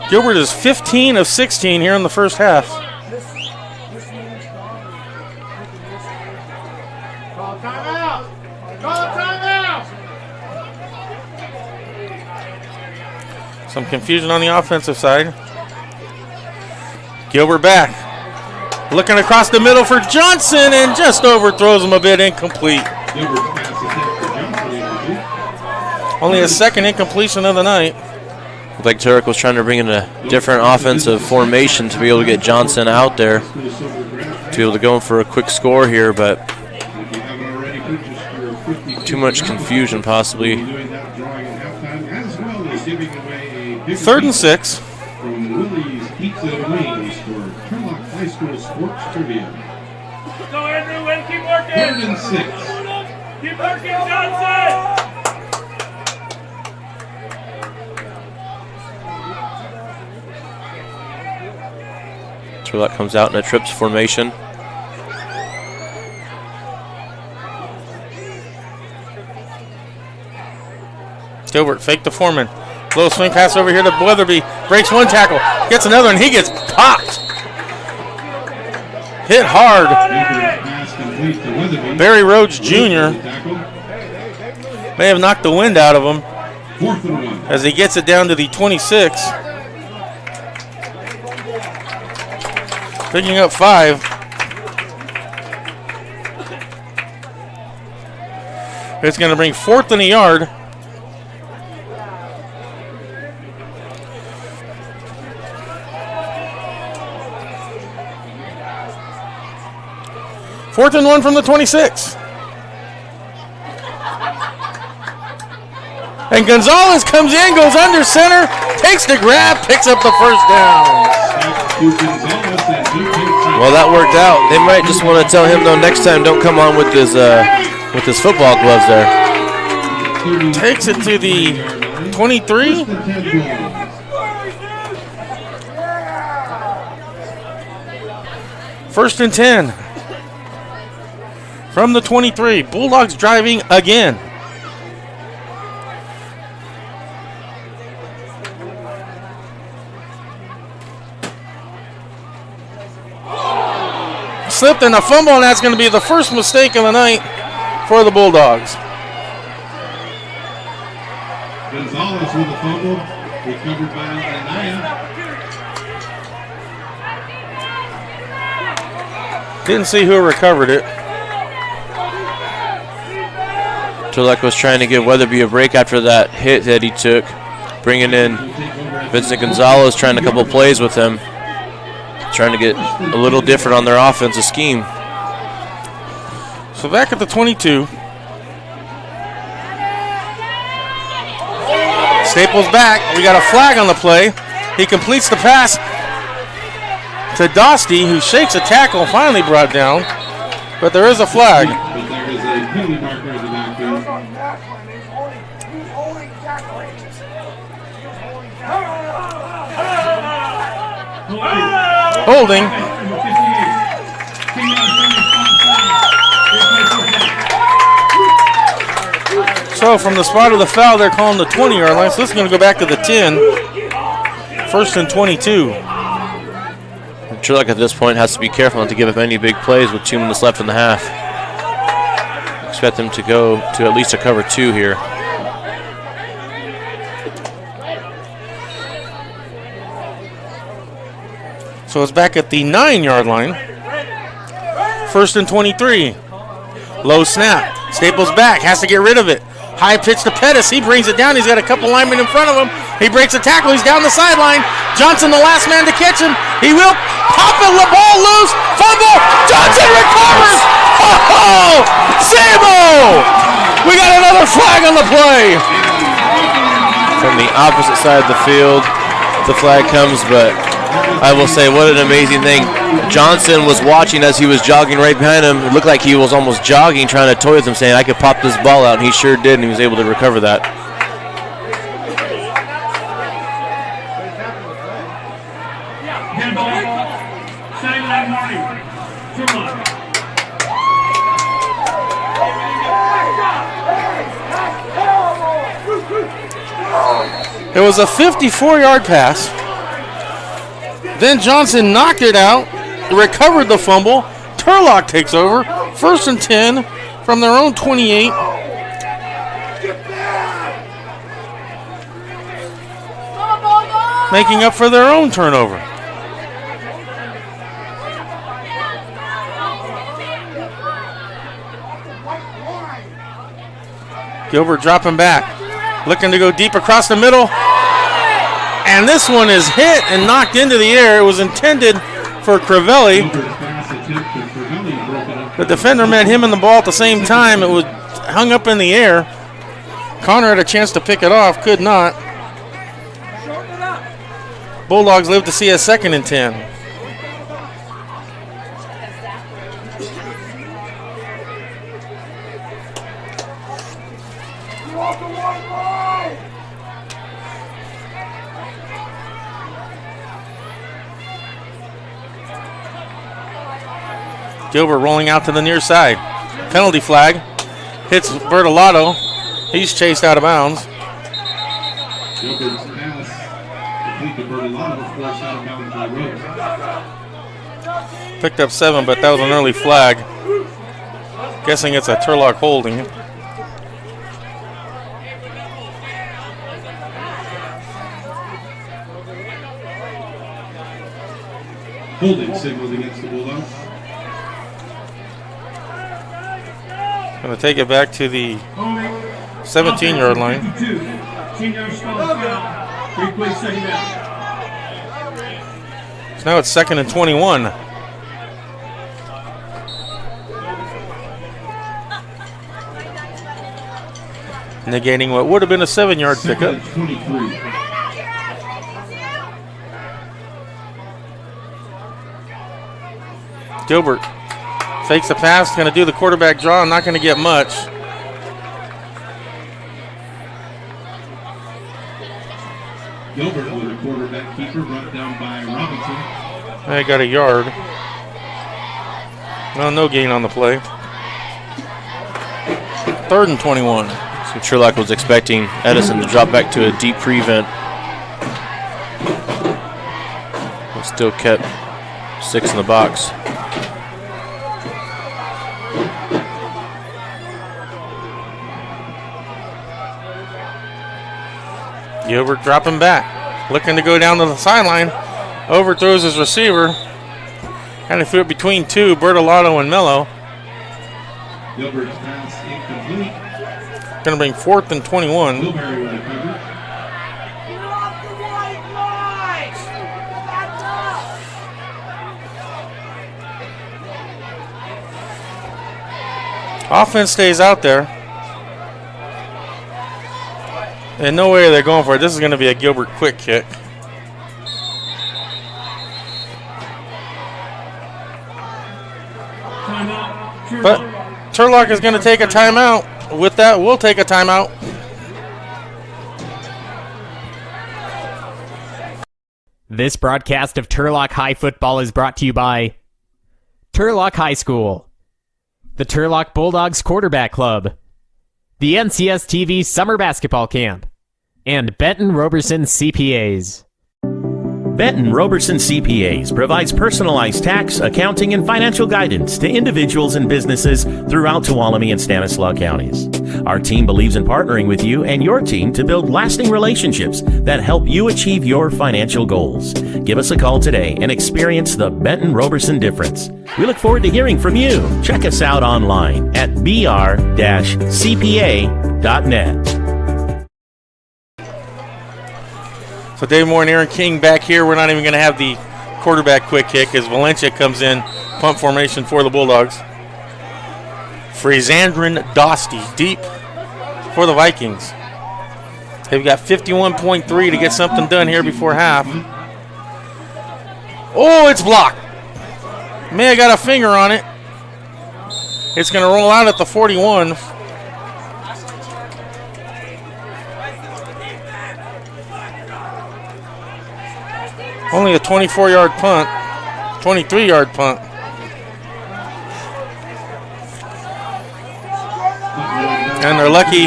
Gilbert is 15 of 16 here in the first half. Call timeout! Call timeout! Some confusion on the offensive side. Gilbert back. Looking across the middle for Johnson and just overthrows him a bit, incomplete. Gilbert's pass is hit for Johnson. Only a second incompletion of the night. Looked like Turlock was trying to bring in a different offensive formation to be able to get Johnson out there to be able to go in for a quick score here, but too much confusion possibly. 3rd and 6. From Willie's Pizza and Wings for Turlock High School Sports Trivia. Go, Andrew, and keep working. 3rd and 6. Keep working, Johnson. Turlock comes out in a trips formation. Gilbert fake the Foreman. Low swing pass over here to Weatherby. Breaks one tackle. Gets another, and he gets popped. Hit hard. Barry Rhodes Jr. may have knocked the wind out of him as he gets it down to the 26. Picking up 5. It's going to bring 4th and a yard. Fourth and 1 from the 26. And Gonzalez comes in, goes under center, takes the grab, picks up the first down. Well, that worked out. They might just want to tell him, though, next time don't come on with his football gloves there. Takes it to the 23. First and 10. From the 23, Bulldogs driving again. Slipped and a fumble, and that's going to be the first mistake of the night for the Bulldogs. Gonzalez with the fumble, recovered by Anaya. Didn't see who recovered it. Turlock was trying to give Weatherby a break after that hit that he took, bringing in Vincent Gonzalez, trying a couple plays with him, trying to get a little different on their offensive scheme. So back at the 22. Staples back. We got a flag on the play. He completes the pass to Dostie, who shakes a tackle, finally brought down. But there is a flag. But there is a penalty marker in the backfield. Holding. So from the spot of the foul, they're calling the 20-yard line. So this is going to go back to the 10. First and 22. Turlock at this point has to be careful not to give up any big plays with 2 minutes left in the half. Expect them to go to at least a cover 2 here. So it's back at the 9-yard line. First and 23. Low snap. Staples back. Has to get rid of it. High pitch to Pettis. He brings it down. He's got a couple linemen in front of him. He breaks a tackle. He's down the sideline. Johnson, the last man to catch him. He will pop it. The ball loose. Fumble. Johnson recovers. Oh, Sabo! We got another flag on the play. From the opposite side of the field, the flag comes, but I will say, what an amazing thing. Johnson was watching as he was jogging right behind him. It looked like he was almost jogging, trying to toy with him, saying, I could pop this ball out, and he sure did, and he was able to recover that. It was a 54-yard pass. Then Johnson knocked it out, recovered the fumble. Turlock takes over. First and 10 from their own 28. Making up for their own turnover. Gilbert dropping back. Looking to go deep across the middle. And this one is hit and knocked into the air. It was intended for Crivelli. The defender met him in the ball at the same time. It was hung up in the air. Connor had a chance to pick it off, could not. Bulldogs live to see a 2nd and 10. Gilbert rolling out to the near side. Penalty flag. Hits Bertolato. He's chased out of bounds. Gilbert's pass complete to Bertolato, forced out of bounds by Rhodes. Picked up 7, but that was an early flag. Guessing it's a Turlock holding. Holding signaled against the Bulldogs. Going to take it back to the 17-yard line. 10-yard stall foul. 3 plays, 2nd down. So now it's 2nd and 21. Negating what would have been a 7-yard pickup. 23. Gilbert fakes the pass, going to do the quarterback draw, not going to get much. Gilbert with a quarterback keeper brought down by Robinson. I got a yard. No gain on the play. 3rd and 21. So Turlock was expecting Edison to drop back to a deep prevent. But still kept 6 in the box. Gilbert dropping back, looking to go down to the sideline. Overthrows his receiver. Kind of threw it between 2, Bertolato and Mello. Gilbert's pass incomplete. Going to bring 4th and 21. Wilbury with a cover. Offense stays out there. And no way they're going for it. This is going to be a Gilbert quick kick. But Turlock is going to take a timeout. With that, we'll take a timeout. This broadcast of Turlock High Football is brought to you by Turlock High School, the Turlock Bulldogs Quarterback Club, the NCS TV Summer Basketball Camp, and Benton Roberson CPAs. Benton Roberson CPAs provides personalized tax, accounting, and financial guidance to individuals and businesses throughout Tuolumne and Stanislaus counties. Our team believes in partnering with you and your team to build lasting relationships that help you achieve your financial goals. Give us a call today and experience the Benton Roberson difference. We look forward to hearing from you. Check us out online at br-cpa.net. So Dave Moore and Aaron King back here. We're not even going to have the quarterback quick kick as Valencia comes in, punt formation for the Bulldogs. Frazandrin Dostie deep for the Vikings. They've got 51.3 to get something done here before half. Oh, it's blocked. May have got a finger on it. It's going to roll out at the 41. Only a 24-yard punt, 23-yard punt. And they're lucky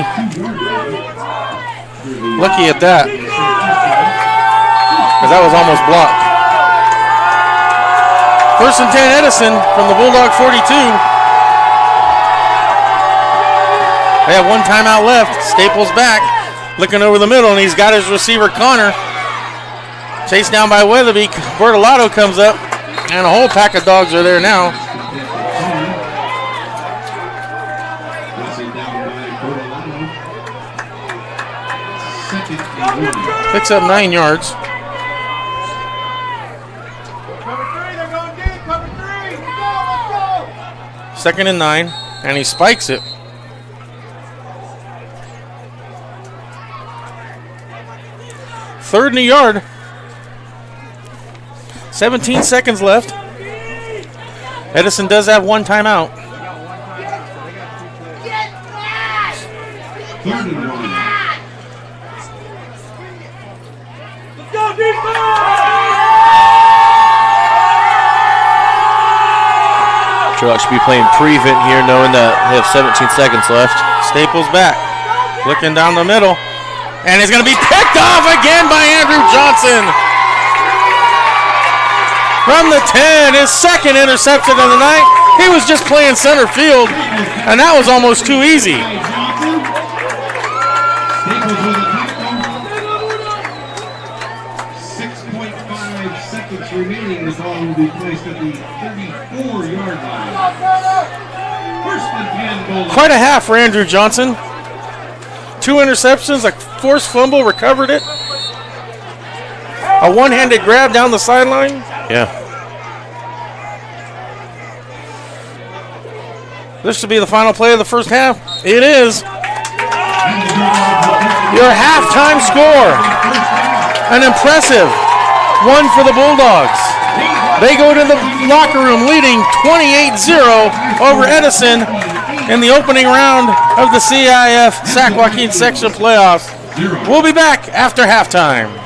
at that, because that was almost blocked. 1st and 10 Edison from the Bulldog 42. They have 1 timeout left. Staples back, looking over the middle, and he's got his receiver Connor. Chased down by Weatherby. Bertolato comes up, and a whole pack of dogs are there now. Picks up 9 yards. 2nd and 9, and he spikes it. Third and a yard. 17 seconds left. Edison does have one timeout. 3rd and 1. Turlock should be playing prevent here, knowing that they have 17 seconds left. Staples back, looking down the middle, and it's going to be picked off again by Andrew Johnson. From the 10, his second interception of the night. He was just playing center field, and that was almost too easy. Staples with a tackle. 6.5 seconds remaining. The ball will be placed at the 34-yard line. First and 10 Bulldogs. Quite a half for Andrew Johnson. 2 interceptions, a forced fumble, recovered it. A one-handed grab down the sideline. Yeah. This should be the final play of the first half. It is. Your halftime score. An impressive one for the Bulldogs. They go to the locker room leading 28-0 over Edison in the opening round of the CIF Sac-Joaquin section playoffs. We'll be back after halftime.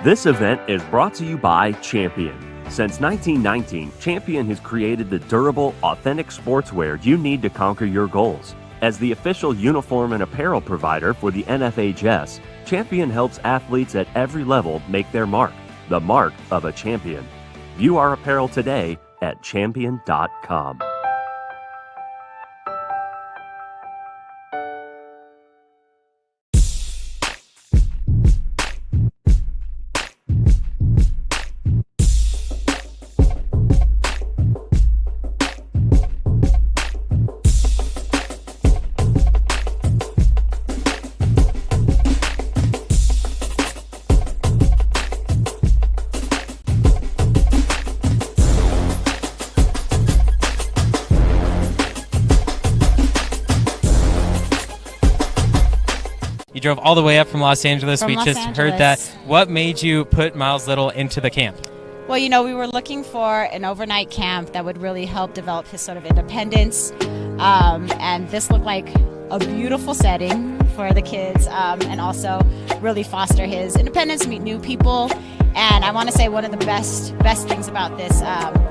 This event is brought to you by Champion. Since 1919, Champion has created the durable, authentic sportswear you need to conquer your goals. As the official uniform and apparel provider for the NFHS, Champion helps athletes at every level make their mark, the mark of a champion. View our apparel today at champion.com. You drove all the way up from Los Angeles. From we Los just Angeles. heard that. What made you put Miles Little into the camp? Well, you know, we were looking for an overnight camp that would really help develop his sort of independence. And this looked like a beautiful setting for the kids, and also really foster his independence, meet new people. And I want to say one of the best things about this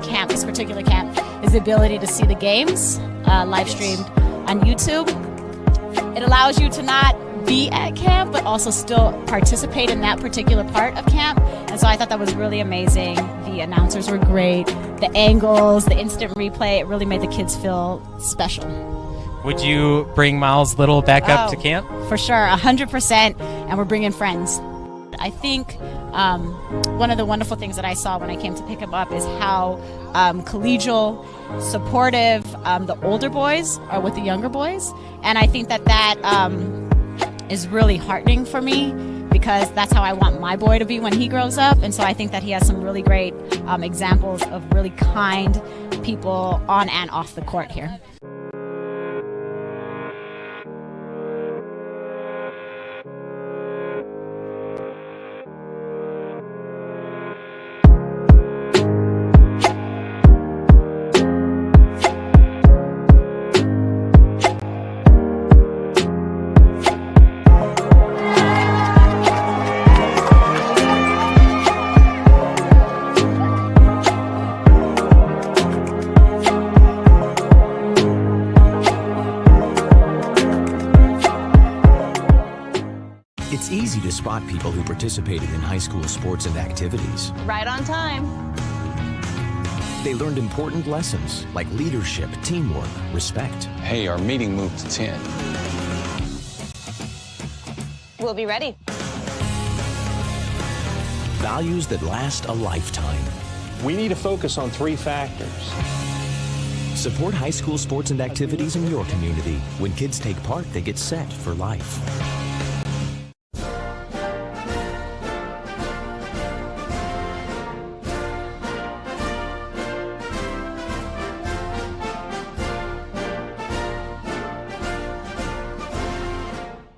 camp, this particular camp, is the ability to see the games live streamed on YouTube. It allows you to not be at camp, but also still participate in that particular part of camp. And so I thought that was really amazing. The announcers were great. The angles, the instant replay, it really made the kids feel special. Would you bring Miles Little back up to camp? For sure, 100%, and we're bringing friends. I think one of the wonderful things that I saw when I came to pick him up is how collegial, supportive the older boys are with the younger boys. And I think that is really heartening for me, because that's how I want my boy to be when he grows up. And so I think that he has some really great examples of really kind people on and off the court here. It's easy to spot people who participated in high school sports and activities. Right on time. They learned important lessons like leadership, teamwork, respect. Hey, our meeting moved to 10. We'll be ready. Values that last a lifetime. We need to focus on 3 factors. Support high school sports and activities in your community. When kids take part, they get set for life.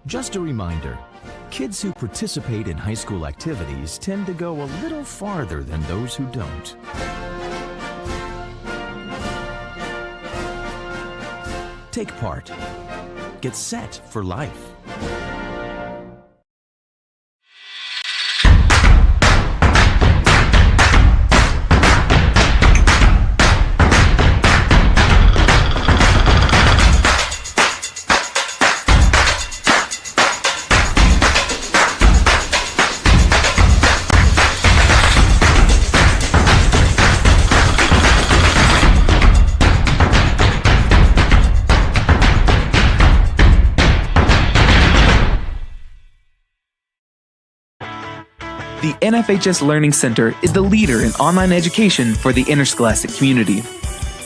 Just a reminder, kids who participate in high school activities tend to go a little farther than those who don't. Take part. Get set for life. The NFHS Learning Center is the leader in online education for the interscholastic community.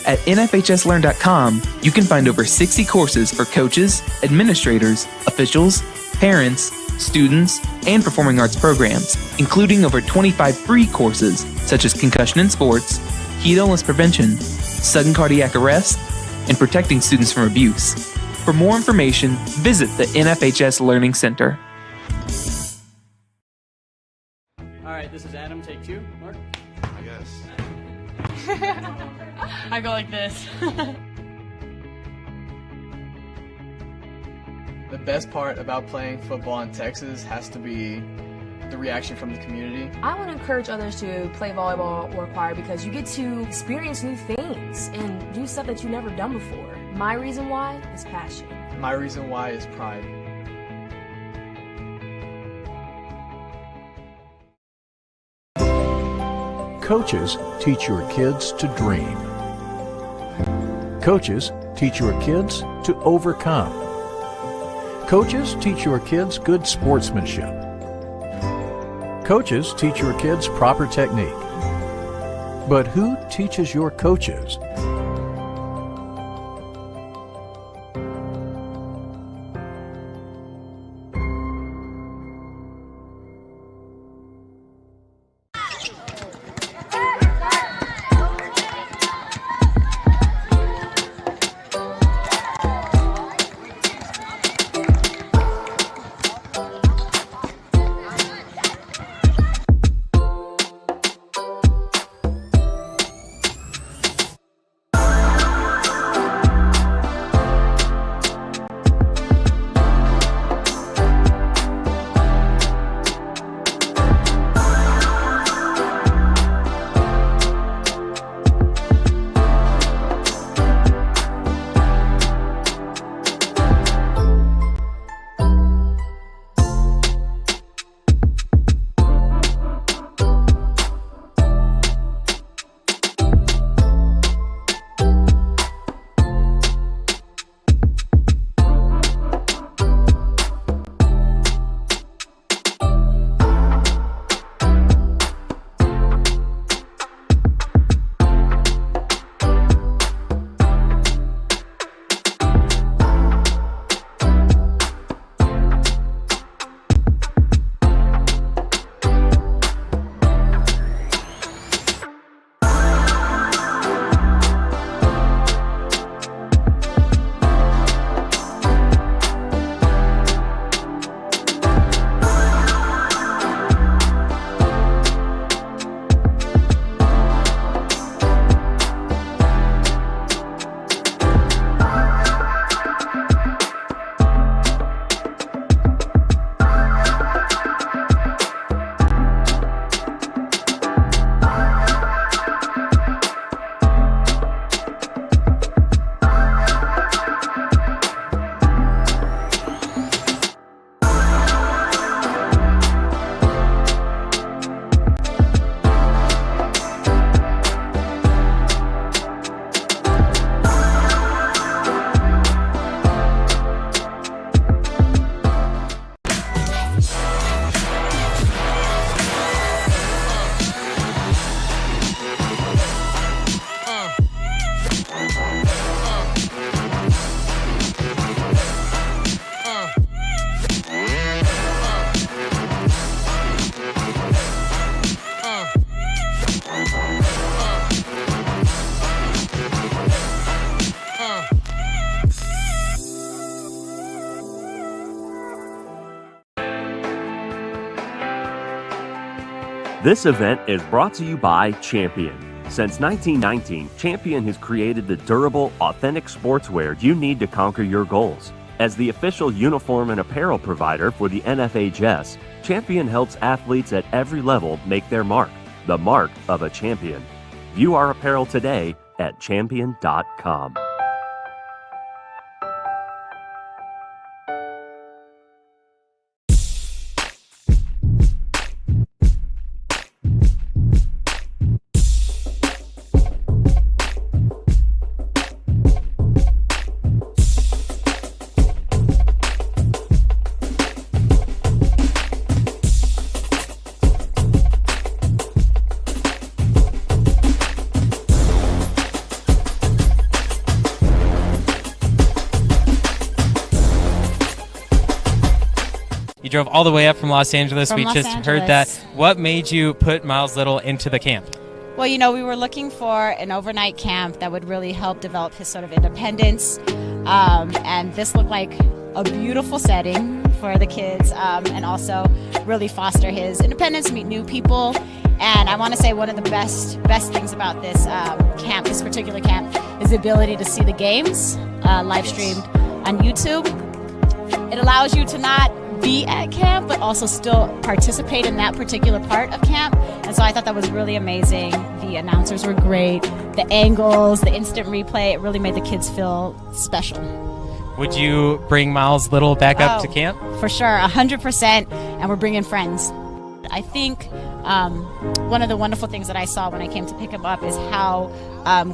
At nfhslearn.com, you can find over 60 courses for coaches, administrators, officials, parents, students, and performing arts programs, including over 25 free courses such as concussion in sports, heat illness prevention, sudden cardiac arrest, and protecting students from abuse. For more information, visit the NFHS Learning Center. Alright, this is Adam, take 2. Mark? I guess. I go like this. The best part about playing football in Texas has to be the reaction from the community. I want to encourage others to play volleyball or choir because you get to experience new things and do stuff that you've never done before. My reason why is passion. My reason why is pride. Coaches teach your kids to dream. Coaches teach your kids to overcome. Coaches teach your kids good sportsmanship. Coaches teach your kids proper technique. But who teaches your coaches? This event is brought to you by Champion. Since 1919, Champion has created the durable, authentic sportswear you need to conquer your goals. As the official uniform and apparel provider for the NFHS, Champion helps athletes at every level make their mark, the mark of a champion. View our apparel today at champion.com. You drove all the way up from Los Angeles. From we Los just Angeles. heard that. What made you put Miles Little into the camp? Well, you know, we were looking for an overnight camp that would really help develop his sort of independence. And this looked like a beautiful setting for the kids, and also really foster his independence, meet new people. And I want to say one of the best things about this camp, this particular camp, is the ability to see the games live streamed on YouTube. It allows you to not be at camp, but also still participate in that particular part of camp. And so I thought that was really amazing. The announcers were great. The angles, the instant replay, it really made the kids feel special. Would you bring Miles Little back up to camp? For sure, 100%. And we're bringing friends. I think one of the wonderful things that I saw when I came to pick him up is how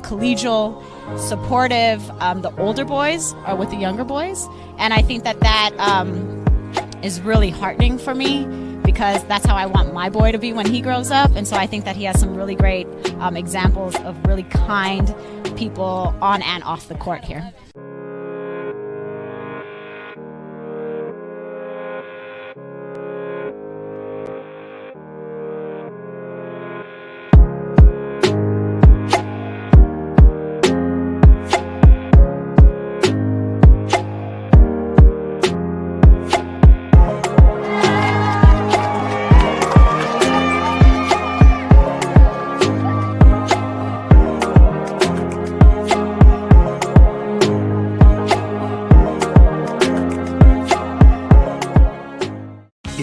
collegial, supportive the older boys are with the younger boys. And I think that is really heartening for me, because that's how I want my boy to be when he grows up. And so I think that he has some really great examples of really kind people on and off the court here.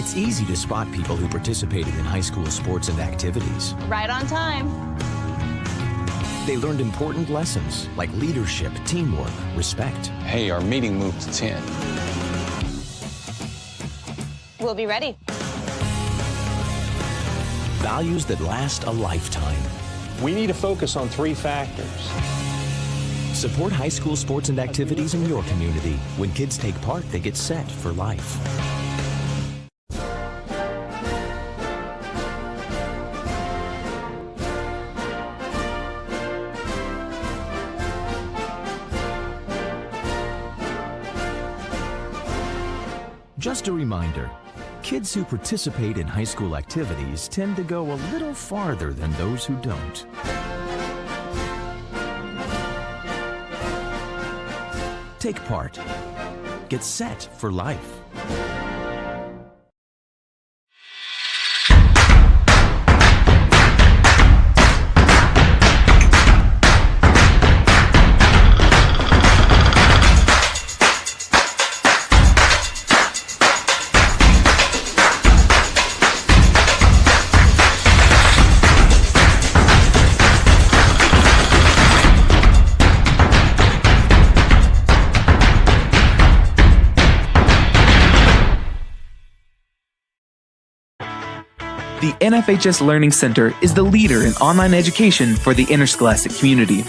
It's easy to spot people who participated in high school sports and activities. Right on time. They learned important lessons like leadership, teamwork, respect. Hey, our meeting moved to 10. We'll be ready. Values that last a lifetime. We need to focus on 3 factors. Support high school sports and activities in your community. When kids take part, they get set for life. Just a reminder, kids who participate in high school activities tend to go a little farther than those who don't. Take part. Get set for life. The NFHS Learning Center is the leader in online education for the interscholastic community.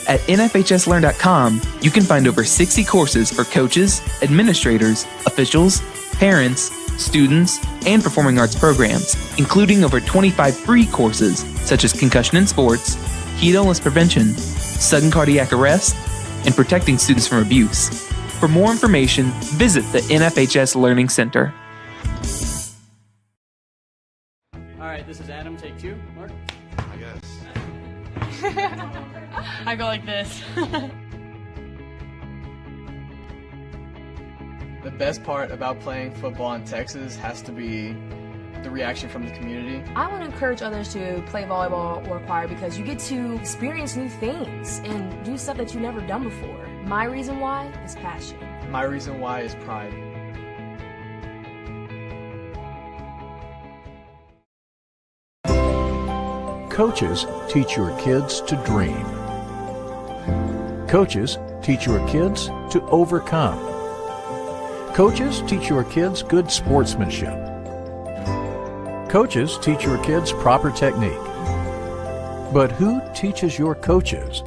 At NFHSLearn.com, you can find over 60 courses for coaches, administrators, officials, parents, students, and performing arts programs, including over 25 free courses such as concussion in sports, heat illness prevention, sudden cardiac arrest, and protecting students from abuse. For more information, visit the NFHS Learning Center. All right, this is Adam. Take 2. Mark? I guess. I go like this. The best part about playing football in Texas has to be the reaction from the community. I want to encourage others to play volleyball or choir because you get to experience new things and do stuff that you've never done before. My reason why is passion. My reason why is pride. Coaches teach your kids to dream. Coaches teach your kids to overcome. Coaches teach your kids good sportsmanship. Coaches teach your kids proper technique. But who teaches your coaches?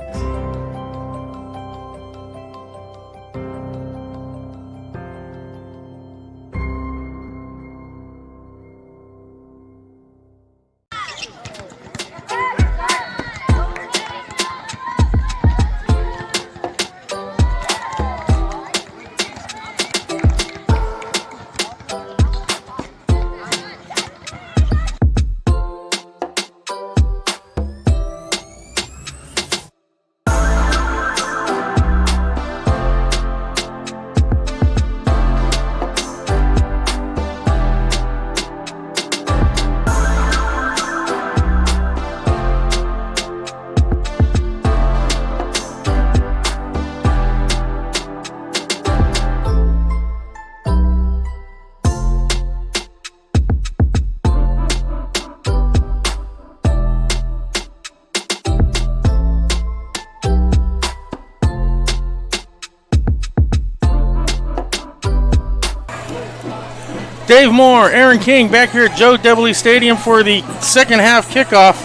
Dave Moore, Aaron King back here at Joe Debley Stadium for the second half kickoff.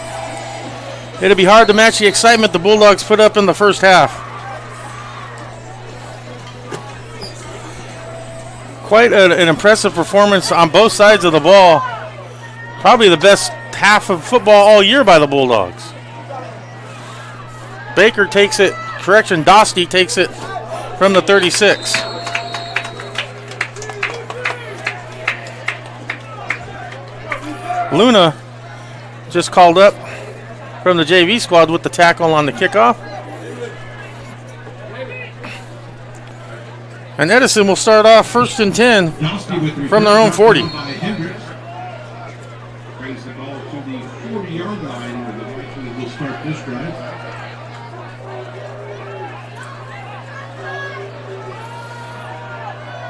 It'll be hard to match the excitement the Bulldogs put up in the first half. Quite an impressive performance on both sides of the ball. Probably the best half of football all year by the Bulldogs. Baker takes it, Dostie takes it from the 36. Luna just called up from the JV squad with the tackle on the kickoff. And Edison will start off 1st and 10 from their own 40. Brings the ball to the 40-yard line where the Vikings will start this drive.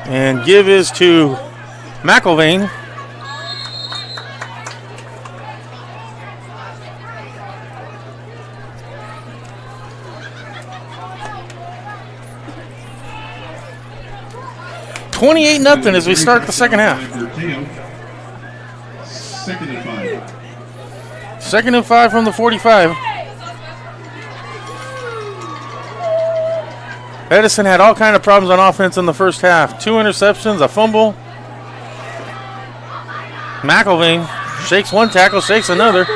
And give is to McIlvain. $28-0 as we start the second half. Second and 5. Second and 5 from the 45. Edison had all kind of problems on offense in the first half. 2 interceptions, a fumble. McIlvain shakes one tackle, shakes another.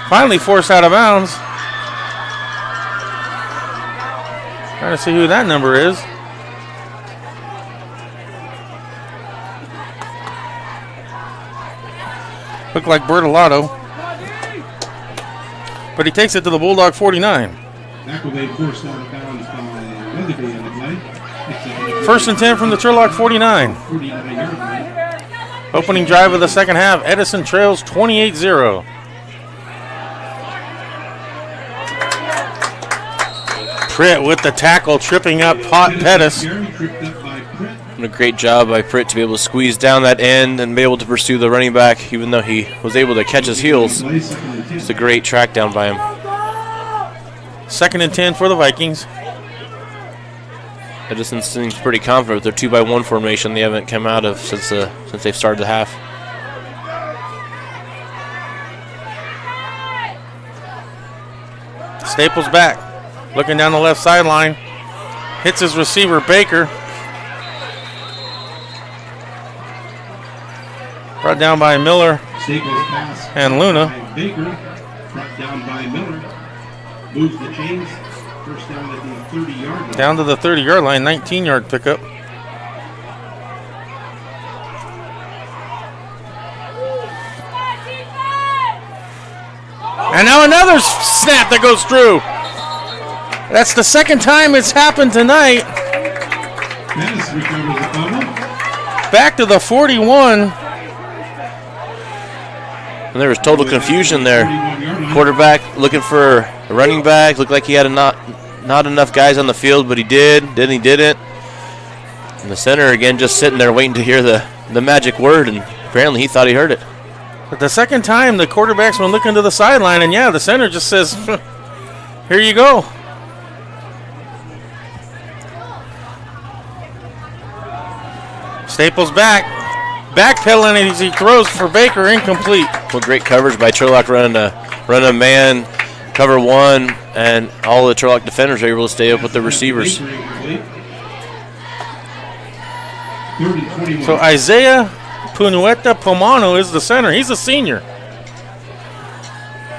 Finally forced out of bounds. Trying to see who that number is. Looked like Bertolotto. But he takes it to the Bulldog 49. McIlvain forced out of bounds by Weatherby on the play. 1st and 10 from the Turlock 49. 49-yard line. Opening drive of the second half. Edison trails 28-0. Pritt with the tackle, tripping up Pettis. And a great job by Pritt to be able to squeeze down that end and be able to pursue the running back, even though he was able to catch his heels. It's a great track down by him. 2nd and 10 for the Vikings. Edison seems pretty confident with their 2-by-1 formation they haven't come out of since they've started the half. Staples back, looking down the left sideline. Hits his receiver, Baker. Brought down by Miller and Luna. Baker, brought down by Miller. Moves the chains. First down at the 30-yard line. Down to the 30-yard line, 19-yard pickup. And now another snap that goes through. That's the second time it's happened tonight. Pettis recovers the fumble. Back to the 41. And there was total confusion there. Quarterback looking for a running back. Looked like he had not enough guys on the field, but he did. Then he didn't. And the center, again, just sitting there waiting to hear the magic word, and apparently he thought he heard it. But the second time, the quarterback's been looking to the sideline, and the center just says, here you go. Staples backpedaling as he throws for Baker, incomplete. Well, great coverage by Turlock running a man, cover one, and all the Turlock defenders are able to stay up with the receivers. So Isaiah Punueta Pomano is the center. He's a senior.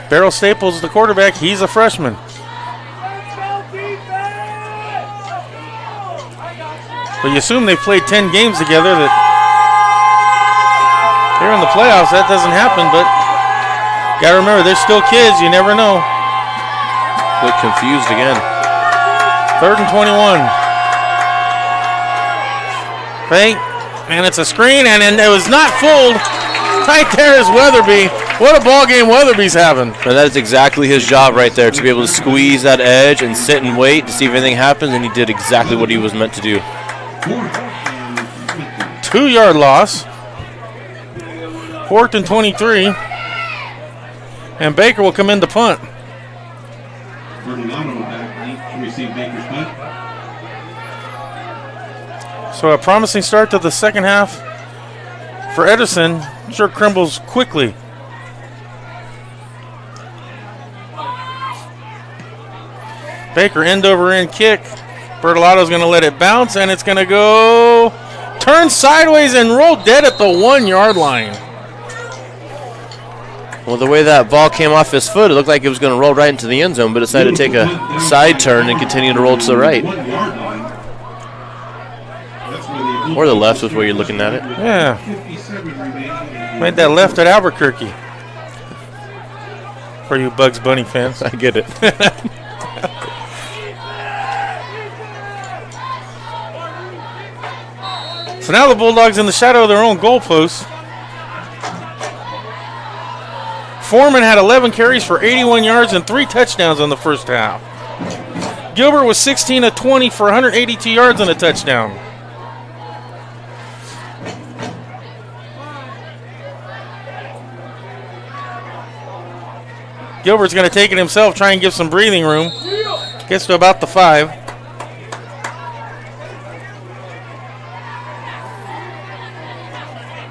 Beryl Staples is the quarterback. He's a freshman. But you assume they've played 10 games together. That they're in the playoffs. That doesn't happen, but got to remember, they're still kids. You never know. Look confused again. 3rd and 21. Fake, and it's a screen, and it was not fooled. Right there is Weatherby. What a ball game Weatherby's having. And that is exactly his job right there, to be able to squeeze that edge and sit and wait to see if anything happens, and he did exactly what he was meant to do. 2-yard loss. 4th and 23. And Baker will come in to punt. Bernardo back to receive Baker's punt. So a promising start to the second half for Edison. Sure crumbles quickly. Baker end over end kick. Bertolato's going to let it bounce, and it's going to go turn sideways and roll dead at the 1-yard line. Well, the way that ball came off his foot, it looked like it was going to roll right into the end zone, but decided to take a side turn and continue to roll to the right. Or the left is where you're looking at it. Yeah. Made that left at Albuquerque. For you Bugs Bunny fans. I get it. So now the Bulldogs in the shadow of their own goalposts. Foreman had 11 carries for 81 yards and 3 touchdowns in the first half. Gilbert was 16 of 20 for 182 yards and a touchdown. Gilbert's going to take it himself, try and give some breathing room. Gets to about the 5.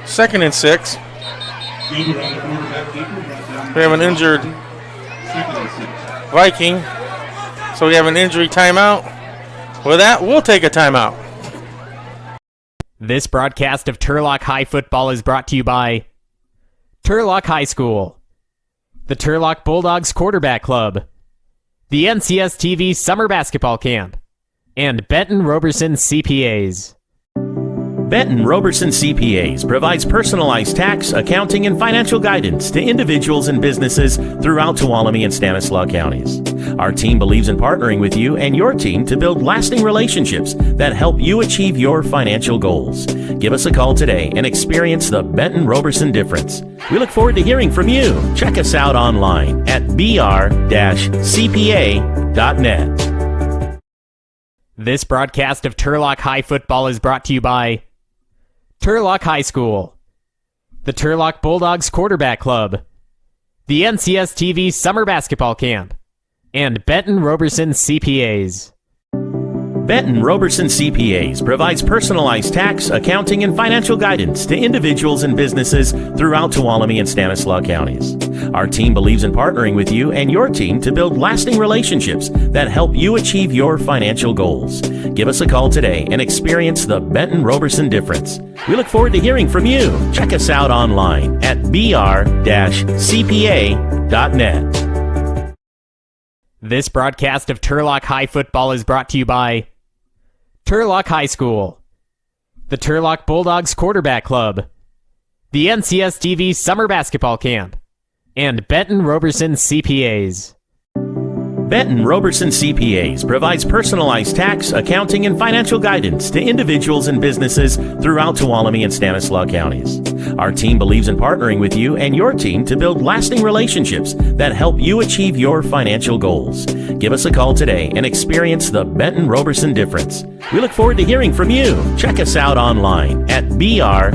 Second and 6. We have an injured Viking. So we have an injury timeout. With that, we'll take a timeout. This broadcast of Turlock High Football is brought to you by Turlock High School, the Turlock Bulldogs Quarterback Club, the NCS TV Summer Basketball Camp, and Benton Roberson CPAs. Benton Roberson CPAs provides personalized tax, accounting, and financial guidance to individuals and businesses throughout Tuolumne and Stanislaus counties. Our team believes in partnering with you and your team to build lasting relationships that help you achieve your financial goals. Give us a call today and experience the Benton Roberson difference. We look forward to hearing from you. Check us out online at br-cpa.net. This broadcast of Turlock High Football is brought to you by Turlock High School, the Turlock Bulldogs Quarterback Club, the NCS TV Summer Basketball Camp, and Benton Roberson CPAs. Benton Roberson CPAs provides personalized tax, accounting, and financial guidance to individuals and businesses throughout Tuolumne and Stanislaus counties. Our team believes in partnering with you and your team to build lasting relationships that help you achieve your financial goals. Give us a call today and experience the Benton Roberson difference. We look forward to hearing from you. Check us out online at br-cpa.net. This broadcast of Turlock High Football is brought to you by Turlock High School, the Turlock Bulldogs Quarterback Club, the NCS TV Summer Basketball Camp, and Benton Roberson CPAs. Benton Robertson CPAs provides personalized tax, accounting, and financial guidance to individuals and businesses throughout Tuolumne and Stanislaus counties. Our team believes in partnering with you and your team to build lasting relationships that help you achieve your financial goals. Give us a call today and experience the Benton Robertson difference. We look forward to hearing from you. Check us out online at br-cpa.net.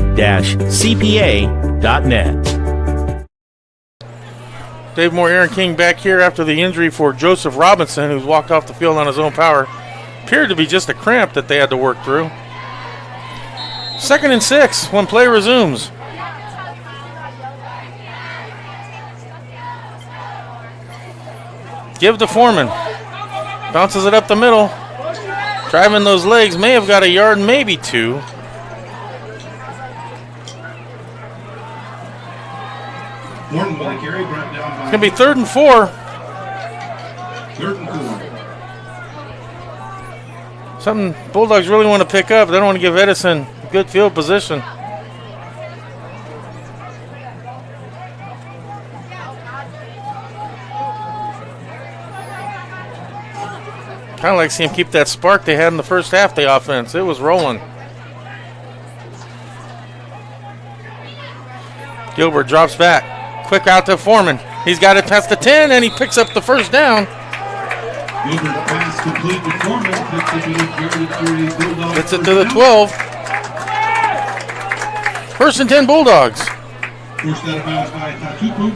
Dave Moore, Aaron King back here after the injury for Joseph Robinson, who's walked off the field on his own power. Appeared to be just a cramp that they had to work through. 2nd and 6 when play resumes. Give to Foreman. Bounces it up the middle. Driving those legs, may have got a yard, maybe 2. It's going to be 3rd and 4. 3rd and 4. Something Bulldogs really want to pick up. They don't want to give Edison good field position. Kind of like seeing them keep that spark they had in the first half, the offense. It was rolling. Gilbert drops back. Quick out to Foreman. He's got it past the 10, and he picks up the first down. Gilbert pass complete to Foreman. Gets it to the 12. 1st and 10 Bulldogs. Forced out of bounds by Tatupu.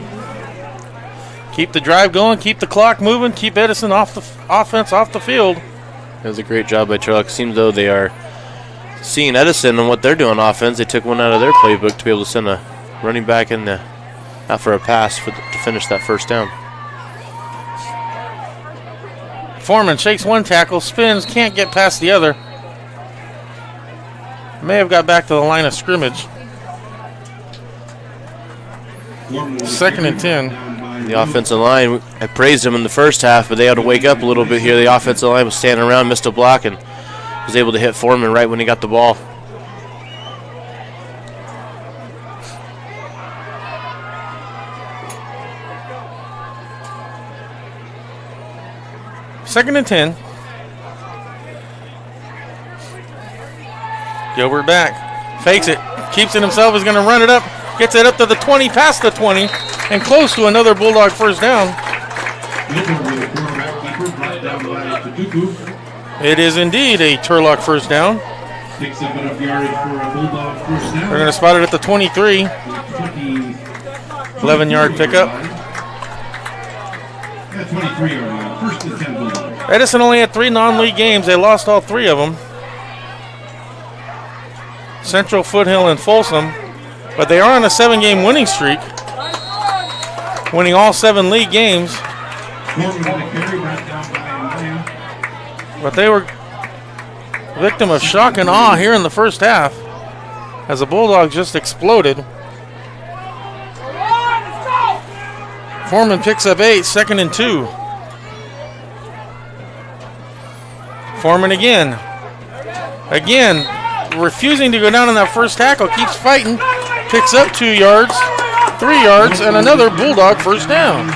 Keep the drive going, keep the clock moving, keep Edison off the offense off the field. That was a great job by Turlock. Seems though they are seeing Edison and what they're doing on offense. They took one out of their playbook to be able to send a running back in the out for a pass to finish that first down. Foreman shakes one tackle, spins, can't get past the other. May have got back to the line of scrimmage. 2nd and 10. The offensive line, I praised them in the first half, but they had to wake up a little bit here. The offensive line was standing around, missed a block, and was able to hit Foreman right when he got the ball. Second and 10. Gilbert back. Fakes it. Keeps it himself. Is going to run it up. Gets it up to the 20, past the 20, and close to another Bulldog first down. It is indeed a Turlock first down. Picks up enough yardage for a Bulldog first down. They're going to spot it at the 23. 11-yard pickup. 23-yard line. 1st and 10 Bulldogs. Edison only had 3 non-league games. They lost all 3 of them. Central, Foothill, and Folsom. But they are on a 7-game winning streak, winning all 7 league games. But they were a victim of shock and awe here in the first half as the Bulldogs just exploded. Foreman picks up 8, 2nd and 2. Foreman again, refusing to go down in that first tackle, keeps fighting, picks up 2 yards, 3 yards, and another Bulldog first down.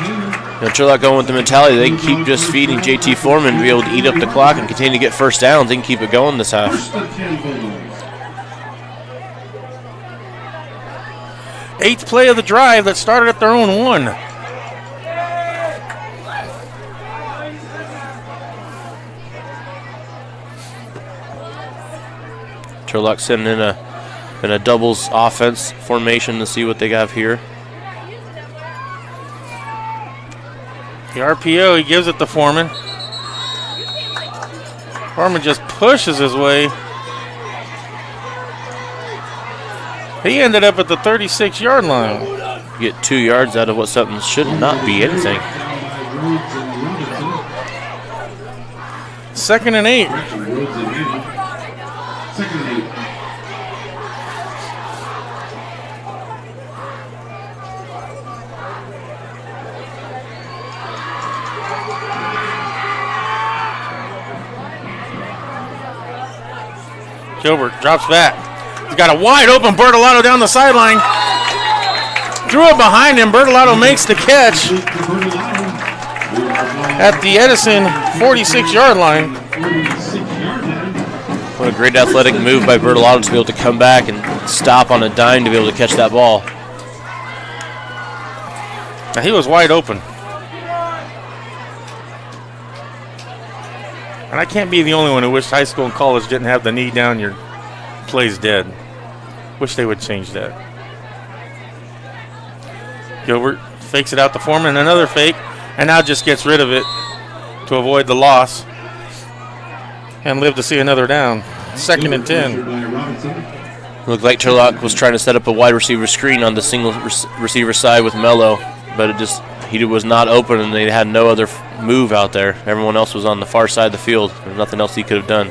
Turlock going with the mentality they can keep just feeding JT Foreman to be able to eat up the clock and continue to get first downs. They can keep it going this half. 8th play of the drive that started at their own 1. Turlock sitting in a doubles offense formation to see what they have here. The RPO, he gives it to Foreman. Foreman just pushes his way. He ended up at the 36-yard line. Get 2 yards out of what something should not be anything. 2nd and 8. Gilbert drops back. He's got a wide open Bertolato down the sideline. Threw it behind him. Bertolato makes the catch. at the Edison 46-yard line. What a great athletic move by Bertolotto to be able to come back and stop on a dime to be able to catch that ball. Now, he was wide open. And I can't be the only one who wished high school and college didn't have the knee down, your play's dead. Wish they would change that. Gilbert fakes it out to Foreman, another fake, and now just gets rid of it to avoid the loss and live to see another down. 2nd and 10. Looked like Turlock was trying to set up a wide receiver screen on the single receiver side with Mello, but he was not open, and they had no other move out there. Everyone else was on the far side of the field. There's nothing else he could have done.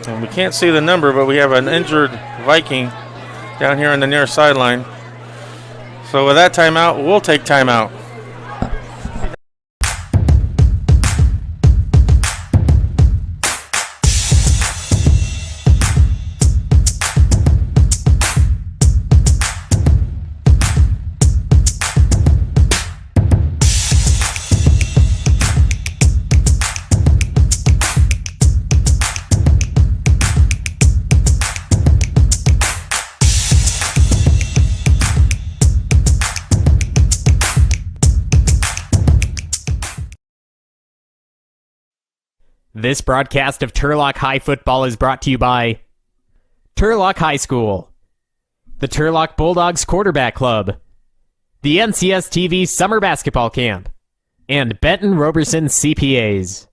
And we can't see the number, but we have an injured Viking down here on the near sideline. So with that timeout, we'll take timeout. This broadcast of Turlock High Football is brought to you by Turlock High School, the Turlock Bulldogs Quarterback Club, the NCS TV Summer Basketball Camp, and Benton Roberson CPAs.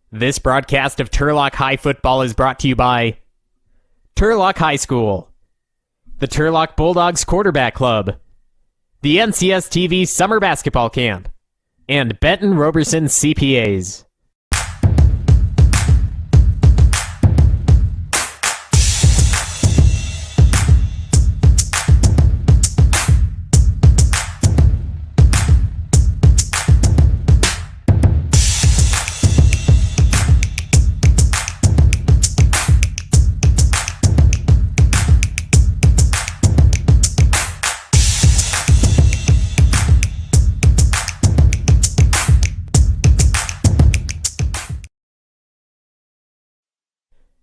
This broadcast of Turlock High Football is brought to you by Turlock High School, the Turlock Bulldogs Quarterback Club, the NCS TV Summer Basketball Camp, and Benton Roberson CPAs.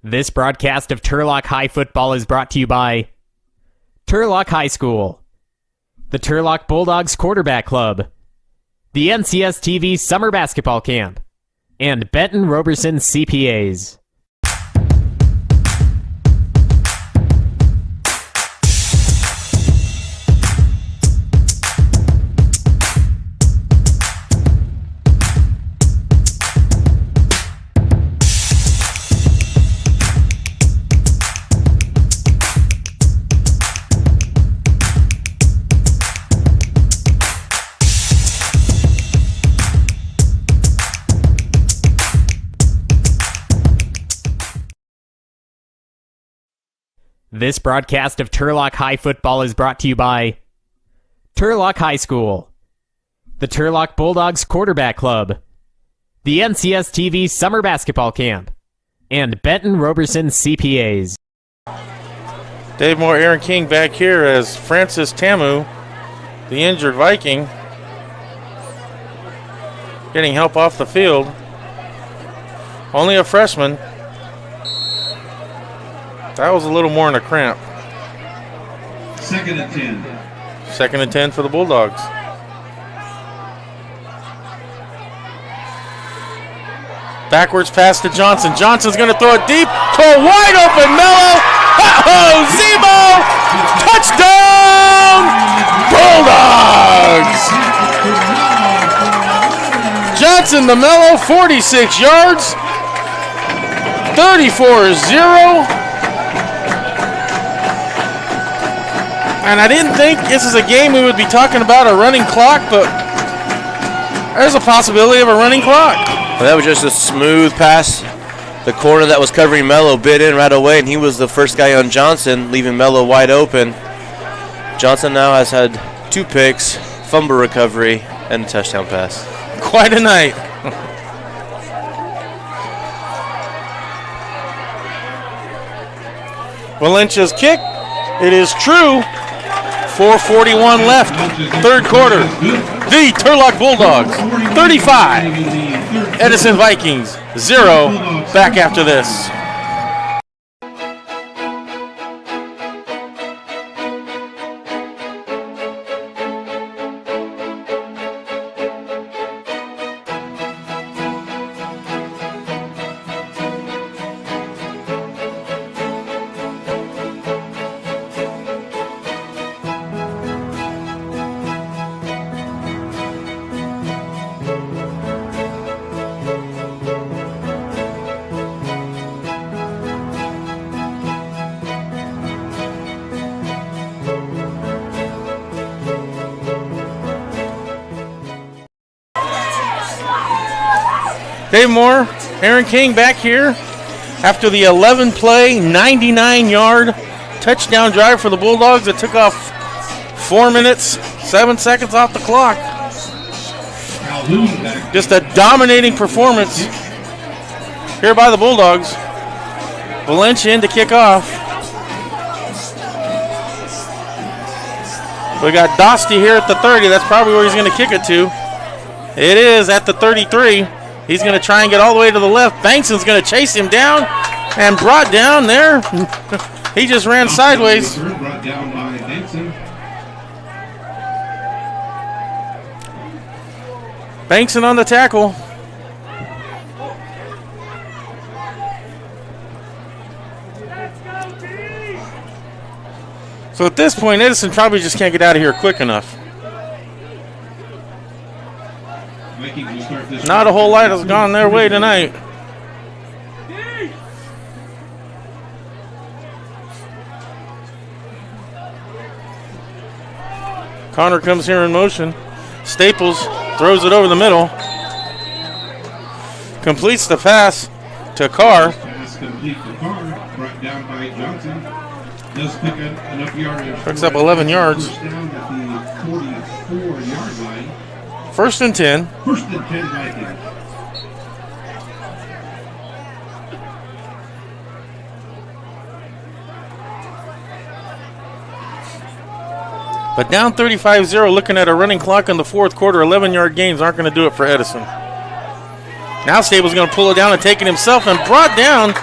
This broadcast of Turlock High Football is brought to you by Turlock High School, the Turlock Bulldogs Quarterback Club, the NCS TV Summer Basketball Camp, and Benton Roberson CPAs. This broadcast of Turlock High Football is brought to you by Turlock High School, the Turlock Bulldogs Quarterback Club, the NCS TV Summer Basketball Camp, and Benton Roberson CPAs. Dave Moore, Aaron King back here as Francis Tamu, the injured Viking, getting help off the field. Only a freshman. That was a little more than a cramp. 2nd and 10. 2nd and 10 for the Bulldogs. Backwards pass to Johnson. Johnson's going to throw it deep to a wide open Mello. Uh-oh, Zemo! Touchdown! Bulldogs! Johnson to Mello, 46 yards. 34-0. And I didn't think this is a game we would be talking about a running clock, but there's a possibility of a running clock. Well, that was just a smooth pass. The corner that was covering Mello bit in right away, and he was the first guy on Johnson, leaving Mello wide open. Johnson now has had 2 picks, fumble recovery, and a touchdown pass. Quite a night. Valencia's kick. It is true. 4:41 left. Third quarter. The Turlock Bulldogs 35. Edison Vikings 0. Back after this. Dave Moore, Aaron King back here after the 11-play, 99-yard touchdown drive for the Bulldogs that took off 4 minutes, 7 seconds off the clock. Just a dominating performance here by the Bulldogs. Valencia in to kick off. We got Dostie here at the 30. That's probably where he's going to kick it to. It is at the 33. He's going to try and get all the way to the left. Bankston's going to chase him down and brought down there. He just ran sideways. Brought down by Bankson. Bankson on the tackle. So at this point, Edison probably just can't get out of here quick enough. Not a whole lot has gone their way tonight. Connor comes here in motion. Staples throws it over the middle. Completes the pass to Carr. Pass complete to Carr. Brought down by Johnson. Does pick enough yardage. Picks up 11 yards. First down at the 44-yard line. First and 10. First and 10 Vikings. But down 35-0, looking at a running clock in the fourth quarter, 11-yard gains aren't going to do it for Edison. Now Staples going to pull it down and take it himself and brought down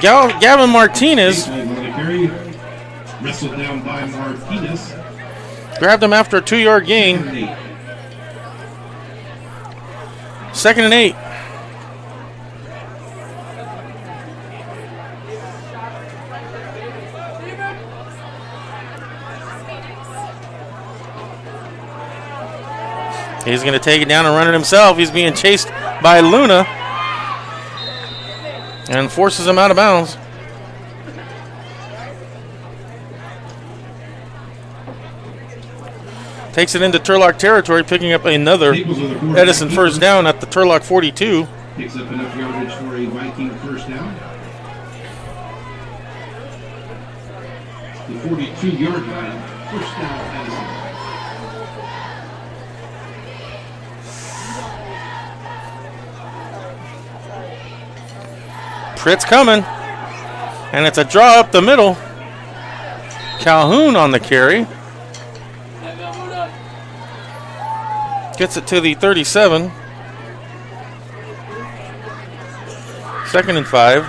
Gavin Martinez. Wrestled down by Martinez. Grabbed him after a 2-yard gain. 2nd and 8. He's going to take it down and run it himself. He's being chased by Luna and forces him out of bounds. Takes it into Turlock territory, picking up another Edison first down at the Turlock 42. Picks up enough yardage for a Viking first down. The 42-yard line, first down Edison. Pritt's coming, and it's a draw up the middle. Calhoun on the carry. Gets it to the 37. 2nd and 5.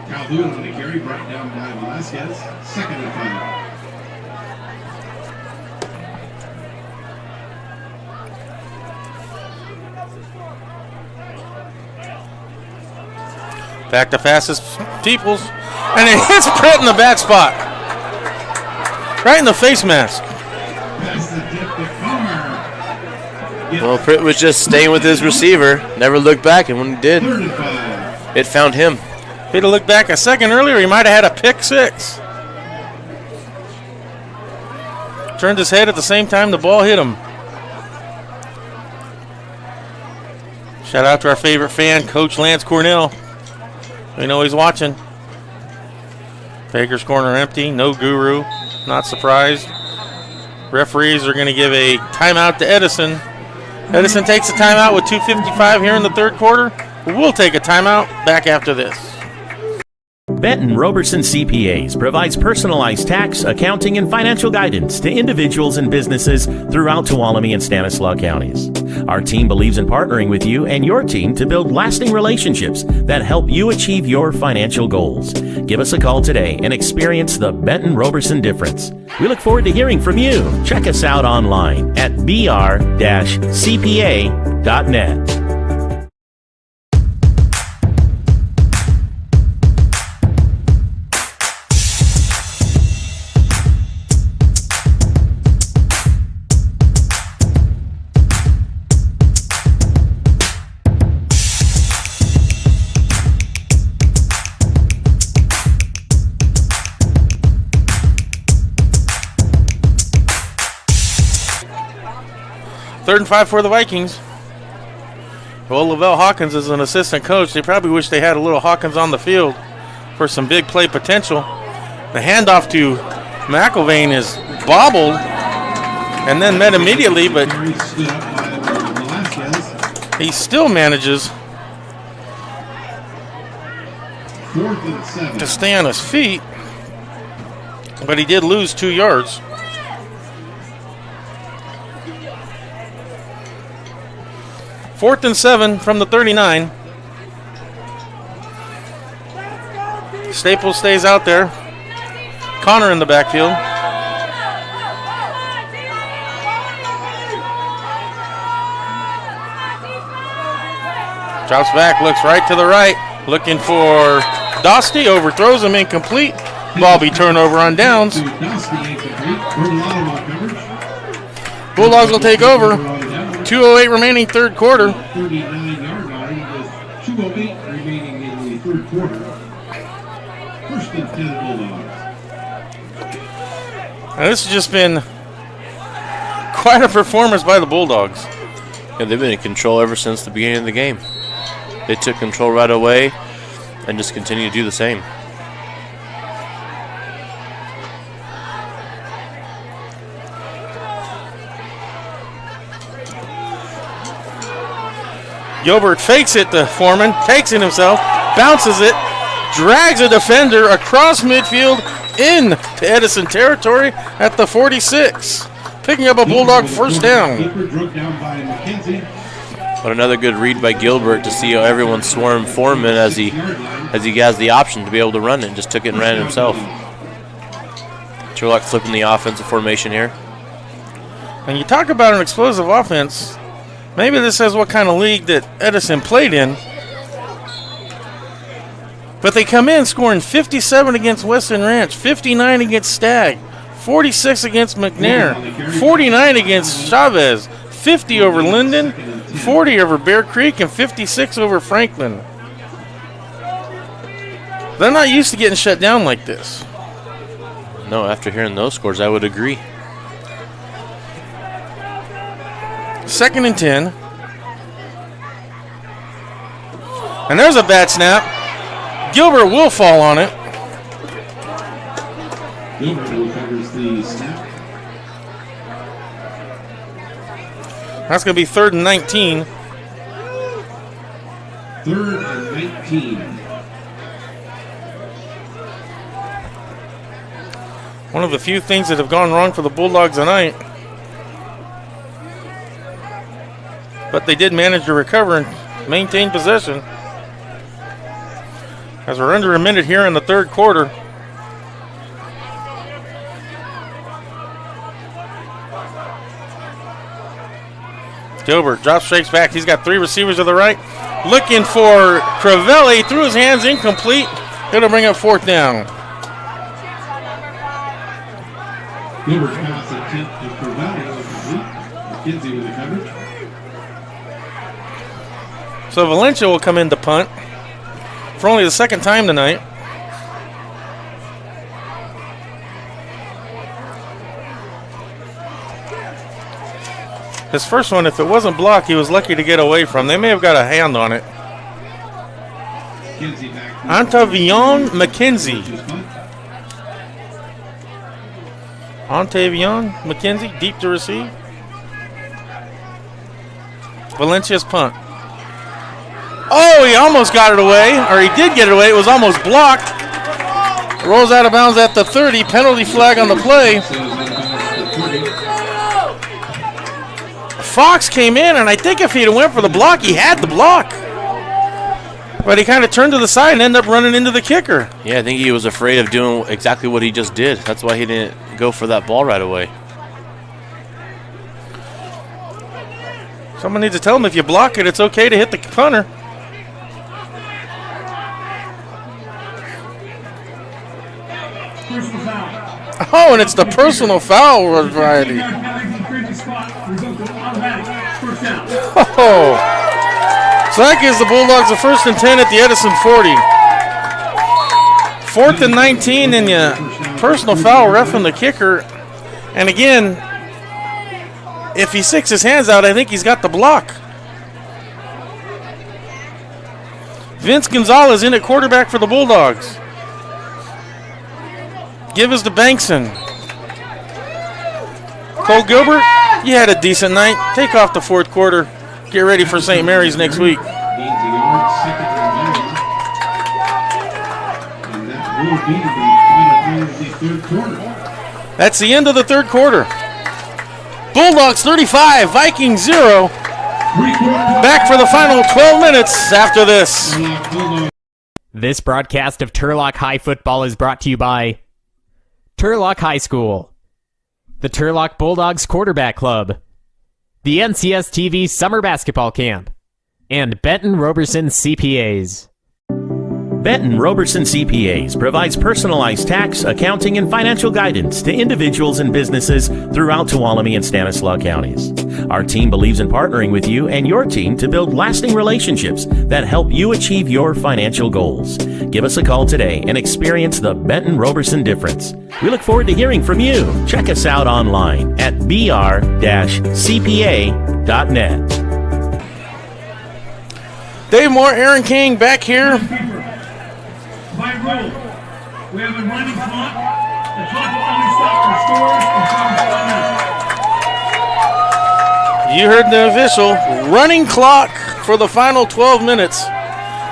Calhoun on the carry, brought down by Velasquez. 2nd and 5. Back to fastest Steeples, and it hits Pritt in the bad spot. Right in the face mask. Well, Pritt was just staying with his receiver. Never looked back, and when he did, it found him. If he'd have looked back a second earlier, he might have had a pick six. Turned his head at the same time the ball hit him. Shout out to our favorite fan, Coach Lance Cornell. We know he's watching. Baker's corner empty, no guru, not surprised. Referees are going to give a timeout to Edison. Edison takes a timeout with 2:55 here in the third quarter. We'll take a timeout back after this. Benton Roberson CPAs provides personalized tax, accounting, and financial guidance to individuals and businesses throughout Tuolumne and Stanislaus counties. Our team believes in partnering with you and your team to build lasting relationships that help you achieve your financial goals. Give us a call today and experience the Benton Roberson difference. We look forward to hearing from you. Check us out online at br-cpa.net. Third and 5 for the Vikings. Well, Lavelle Hawkins is an assistant coach. They probably wish they had a little Hawkins on the field for some big play potential. The handoff to McIlvain is bobbled and then met immediately, but he still manages to stay on his feet, but he did lose 2 yards. Fourth and 7 from the 39. Staples stays out there. Connor in the backfield. Drops back, looks right to the right. Looking for Dostie, overthrows him, incomplete. Ball be turnover on downs. Bulldogs will take over. 2:08 remaining third quarter. 39-yard line with 2:08 remaining in the third quarter. First and 10 Bulldogs. Now this has just been quite a performance by the Bulldogs. Yeah, they've been in control ever since the beginning of the game. They took control right away and just continue to do the same. Gilbert fakes it to Foreman, takes it himself, bounces it, drags a defender across midfield into Edison territory at the 46, picking up a Bulldog first down. But another good read by Gilbert to see how everyone swarm Foreman as he has the option to be able to run it, and just took it and ran it himself. Turlock flipping the offensive formation here. And you talk about an explosive offense. Maybe this says what kind of league that Edison played in. But they come in scoring 57 against Western Ranch, 59 against Stagg, 46 against McNair, 49 against Chavez, 50 over Linden, 40 over Bear Creek, and 56 over Franklin. They're not used to getting shut down like this. No, after hearing those scores, I would agree. Second and 10. And there's a bad snap. Gilbert will fall on it. Gilbert recovers the snap. That's going to be 3rd and 19. 3rd and 19. One of the few things that have gone wrong for the Bulldogs tonight. But they did manage to recover and maintain possession. As we're under a minute here in the third quarter. Gilbert drops, shakes back. He's got 3 receivers to the right. Looking for Crivelli. Threw his hands, incomplete. Going to bring up 4th down. Gilbert's pass attempt to Crivelli was complete. McKenzie with the coverage. So Valencia will come in to punt. for only the second time tonight. His first one, if it wasn't blocked, he was lucky to get away from. They may have got a hand on it. Antavion McKenzie. Antavion McKenzie, deep to receive. Valencia's punt. Oh, he almost got it away, or he did get it away. It was almost blocked. Rolls out of bounds at the 30. Penalty flag on the play. Fox came in, and I think if he'd went for the block, he had the block. But he kind of turned to the side and ended up running into the kicker. Yeah, I think he was afraid of doing exactly what he just did. That's why he didn't go for that ball right away. Someone needs to tell him if you block it, it's okay to hit the punter. Oh, and it's the personal foul variety. Oh. So that gives the Bulldogs a 1st and 10 at the Edison 40. 4th and 19, and you personal foul ref from the kicker. And again, if he sticks his hands out, I think he's got the block. Vince Gonzalez in at quarterback for the Bulldogs. Give us to Bankson. Cole Gilbert, you had a decent night. Take off the 4th quarter. Get ready for St. Mary's next week. That's the end of the 3rd quarter. Bulldogs 35, Vikings 0. Back for the final 12 minutes after this. This broadcast of Turlock High Football is brought to you by Turlock High School, the Turlock Bulldogs Quarterback Club, the NCS TV Summer Basketball Camp, and Benton Roberson CPAs. Benton Roberson CPAs provides personalized tax, accounting, and financial guidance to individuals and businesses throughout Tuolumne and Stanislaus counties. Our team believes in partnering with you and your team to build lasting relationships that help you achieve your financial goals. Give us a call today and experience the Benton Roberson difference. We look forward to hearing from you. Check us out online at br-cpa.net. Dave Moore, Aaron King back here. By rule, we have a running clock. The clock will only stop for scores and You heard the official. Running clock for the final 12 minutes.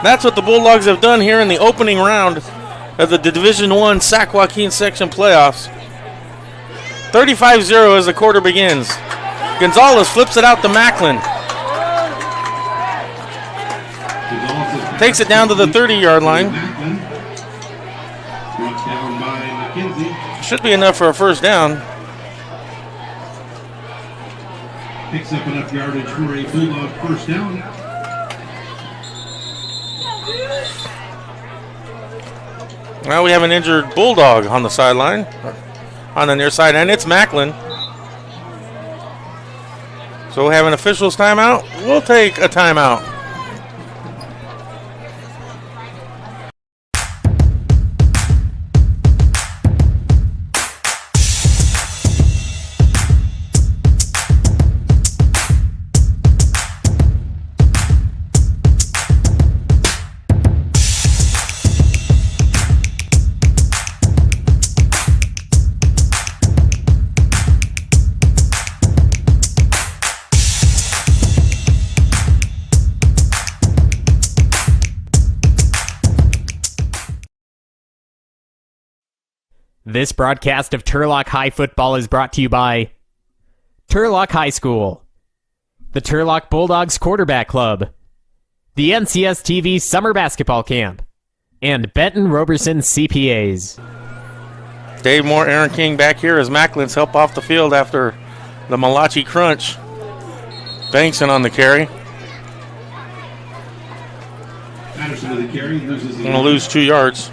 That's what the Bulldogs have done here in the opening round of the Division I Sac-Joaquin section playoffs. 35-0 as the quarter begins. Gonzalez flips it out to Macklin. Takes it down to the 30-yard line. Should be enough for a first down. Picks up enough yardage for a Bulldog first down. Now we have an injured Bulldog on the sideline, on the near side, and it's Macklin. So we have an official's timeout. We'll take a timeout. This broadcast of Turlock High Football is brought to you by Turlock High School, the Turlock Bulldogs Quarterback Club, the NCS TV Summer Basketball Camp, and Benton Roberson CPAs. Dave Moore, Aaron King back here as Macklin's help off the field after the Malachi crunch. Bankson on the carry. Patterson with the carry, loses the Going to lose 2 yards.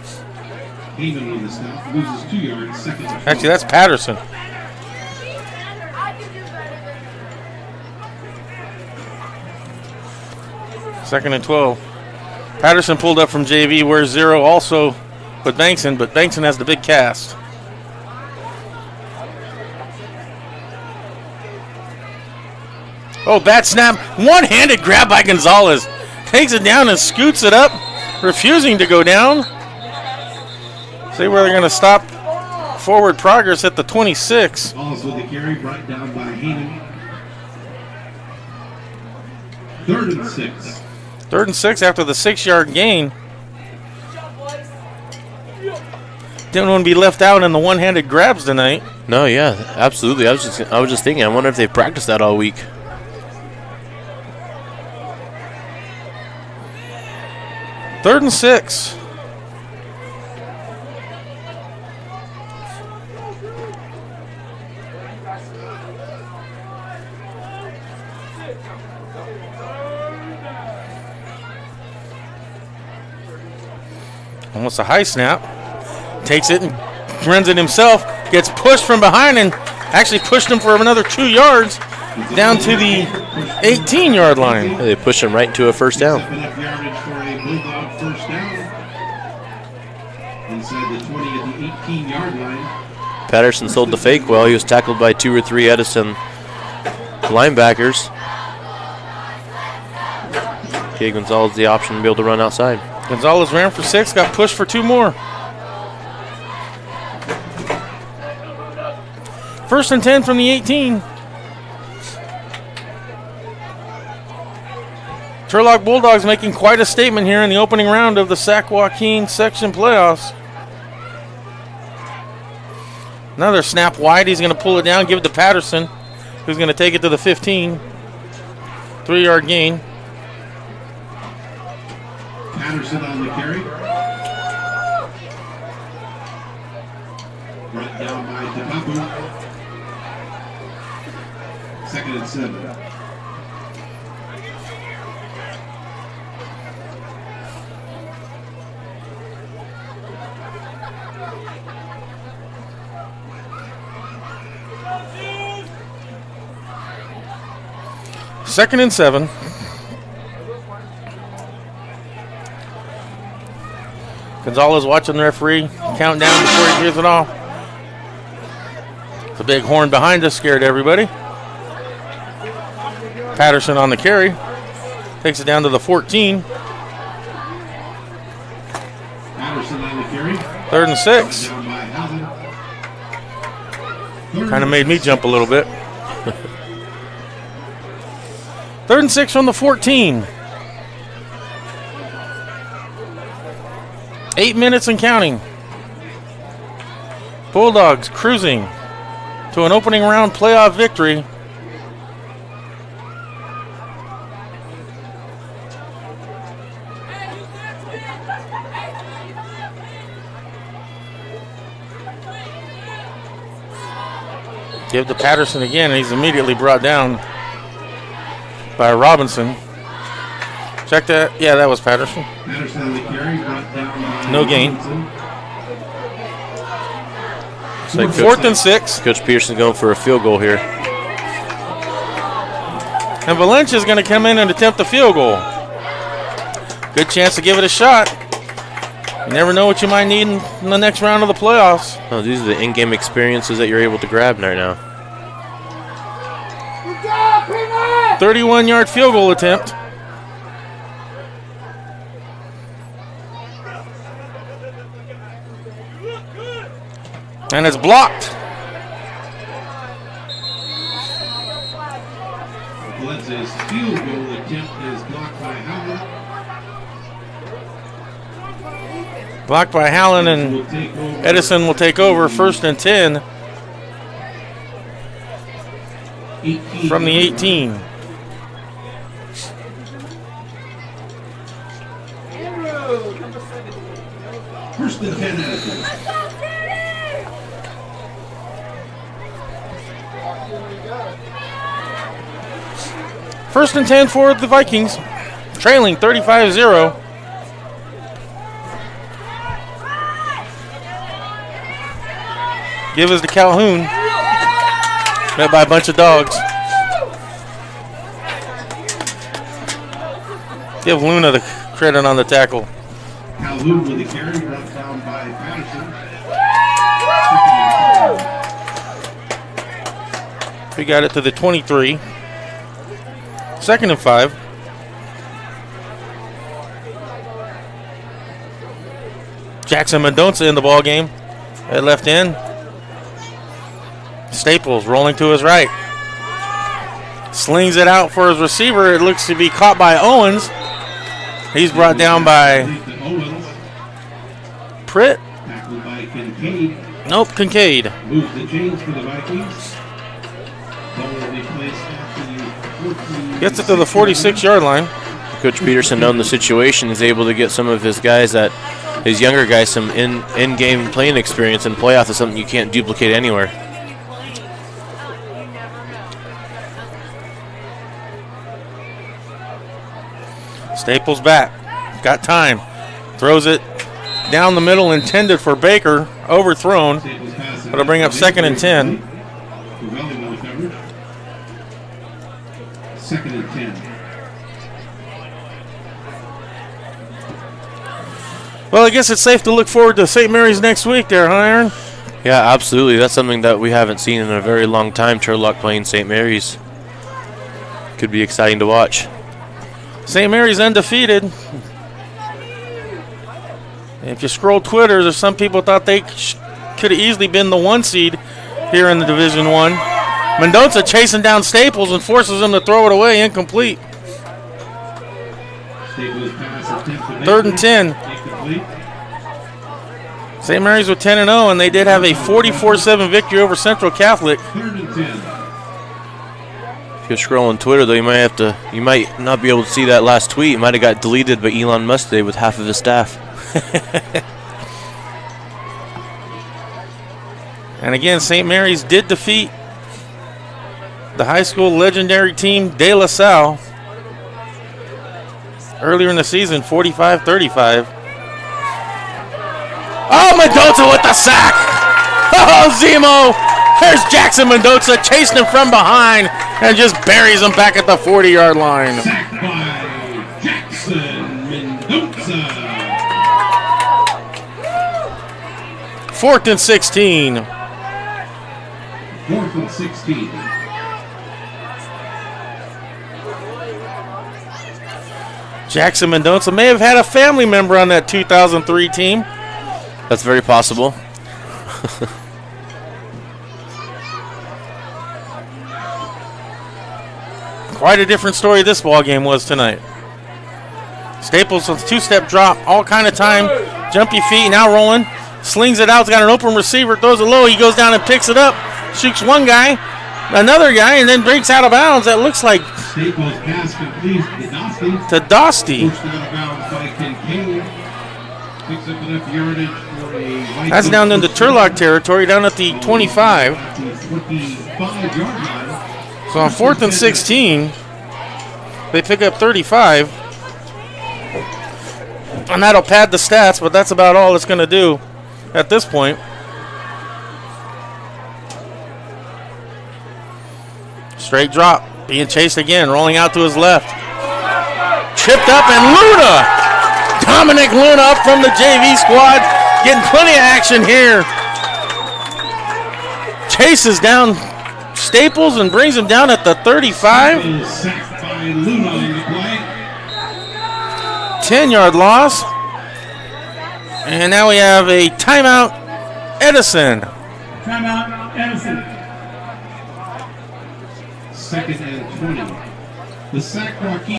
Heyman with the snap, loses 2 yards, second. Actually, that's Patterson. Second and 12. Patterson pulled up from JV, wears 0 also with Bankson, but Bankson has the big cast. Oh, bad snap. One-handed grab by Gonzalez. Takes it down and scoots it up, refusing to go down. See where they're going to stop forward progress at the 26. Also the carry brought down by Heenan. 3rd and 6. 3rd and 6 after the 6-yard gain. Didn't want to be left out in the one-handed grabs tonight. No, yeah, absolutely. I was just thinking, I wonder if they've practiced that all week. Third and 6. Almost a high snap. Takes it and runs it himself. Gets pushed from behind and actually pushed him for another 2 yards down to the 18-yard line. Yeah, they pushed him right into a first down. Enough yardage for a Bulldog first down. Inside the 20 at the 18-yard line. Patterson sold the fake well. He was tackled by 2 or 3 Edison linebackers. Gave Gonzalez the option to be able to run outside. Gonzalez ran for 6, got pushed for 2 more. 1st and 10 from the 18. Turlock Bulldogs making quite a statement here in the opening round of the Sac-Joaquin section playoffs. Another snap wide. He's going to pull it down, give it to Patterson, who's going to take it to the 15. 3-yard gain. Patterson on the carry. Brought down by Tabapu. 2nd and 7. Second and 7. Gonzalez watching the referee count down before he gives it off. The big horn behind us scared everybody. Patterson on the carry. Takes it down to the 14. Patterson on the carry. 3rd and 6. Kind of made me jump a little bit. 3rd and 6 from the 14. 8 minutes and counting. Bulldogs cruising to an opening round playoff victory. Give to Patterson again, and he's immediately brought down by Robinson. Check that. Yeah, that was Patterson. Patterson on the carry, brought down by no gain. It's like 4th and 6. Coach Peterson's going for a field goal here. And Valencia's going to come in and attempt the field goal. Good chance to give it a shot. You never know what you might need in the next round of the playoffs. Oh, these are the in-game experiences that you're able to grab right now. 31-yard field goal attempt. And it's blocked. Valencia's field goal attempt is blocked by Howland. Blocked by Howland, and Edison will take over. 1st and 10 from the 18. First and 10 Edison. First and 10 for the Vikings, trailing 35-0. Give us to Calhoun. Met by a bunch of dogs. Give Luna the credit on the tackle. Calhoun with the carry, brought down by Patterson. We got it to the 23. 2nd and 5. Jackson Mendoza in the ball game at left end. Staples rolling to his right. Slings it out for his receiver. It looks to be caught by Owens. He's brought down by Pritt. Tackled by Kincaid. Nope, Kincaid. Moves the chains for the Vikings. Ball will be placed after the 14. Gets it to the 46-yard line. Coach Peterson, knowing the situation, is able to get some of his guys, his younger guys, some in-game playing experience, and playoff is something you can't duplicate anywhere. Staples back. Got time. Throws it down the middle, intended for Baker. Overthrown. It'll bring up 2nd and 10. 2nd and 10. Well, I guess it's safe to look forward to St. Mary's next week there, huh, Aaron? Yeah, absolutely. That's something that we haven't seen in a very long time, Turlock playing St. Mary's. Could be exciting to watch. St. Mary's undefeated. If you scroll Twitter, there's some people thought they could have easily been the 1 seed here in the Division 1. Mendoza chasing down Staples and forces him to throw it away, incomplete. 3rd and 10. St. Mary's with 10-0, and they did have a 44-7 victory over Central Catholic. 3rd and 10. If you're scrolling Twitter, though, you might not be able to see that last tweet. It might have got deleted by Elon Musk today with half of his staff. And again, St. Mary's did defeat the high school legendary team De La Salle earlier in the season, 45-35. Oh, Mendoza with the sack! Oh, Zemo! There's Jackson Mendoza chasing him from behind and just buries him back at the 40-yard line. Sacked by Jackson Mendoza. 4th and 16. 4th and 16. Jackson Mendoza may have had a family member on that 2003 team. That's very possible. Quite a different story this ball game was tonight. Staples with a 2-step drop, all kind of time, jumpy feet, now rolling, slings it out, got an open receiver, throws it low, he goes down and picks it up, shoots one guy, another guy, and then breaks out of bounds. That looks like Staples pass complete to Dosty. Pushed out of bounds by Kincaid. Picks up enough yardage for a That's down into Turlock territory, down at the 25. 25-yard line. So on 4th and 16, they pick up 35. And that'll pad the stats, but that's about all it's going to do at this point. Straight drop, being chased again, rolling out to his left. Tripped up, and Luna! Dominic Luna up from the JV squad, getting plenty of action here. Chases down Staples and brings him down at the 35. 10-yard loss. And now we have a timeout, Edison. Timeout, Edison. 2nd and 20. The Sac-Joaquin.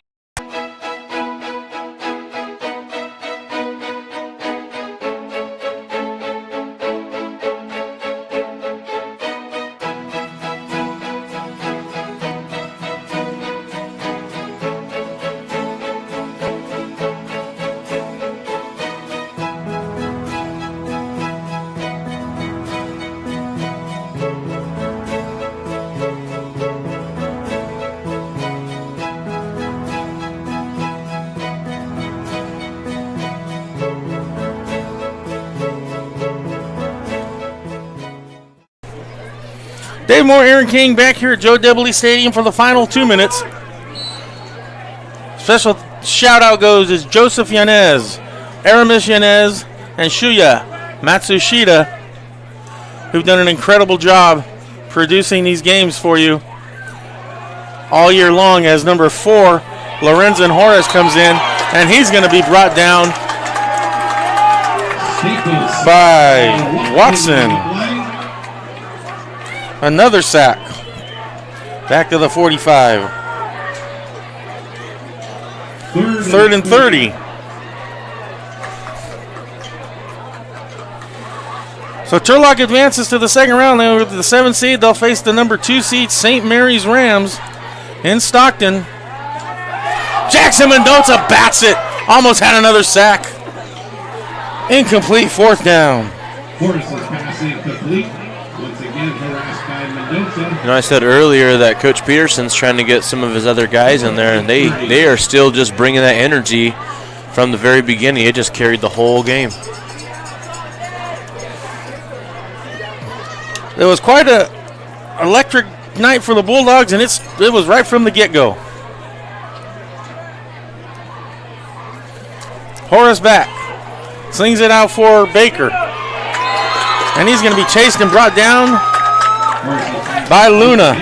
Dave Moore, Aaron King back here at Joe Debley Stadium for the final 2 minutes. Special shout-out goes is Joseph Yanez, Aramis Yanez, and Shuya Matsushita, who've done an incredible job producing these games for you all year long, as number 4, Lorenzen Horace, comes in, and he's going to be brought down by Watson. Another sack. Back to the 45. 3rd and 30. So Turlock advances to the second round. They were the 7th seed. They'll face the number 2 seed St. Mary's Rams in Stockton. Jackson Mendoza bats it. Almost had another sack. Incomplete, 4th down. Horace's pass incomplete. Once again harassed by Mendoza. You know, I said earlier that Coach Peterson's trying to get some of his other guys in there, and they are still just bringing that energy from the very beginning. It just carried the whole game. It was quite an electric night for the Bulldogs, and it was right from the get-go. Horace back. Slings it out for Baker. And he's going to be chased and brought down by Luna.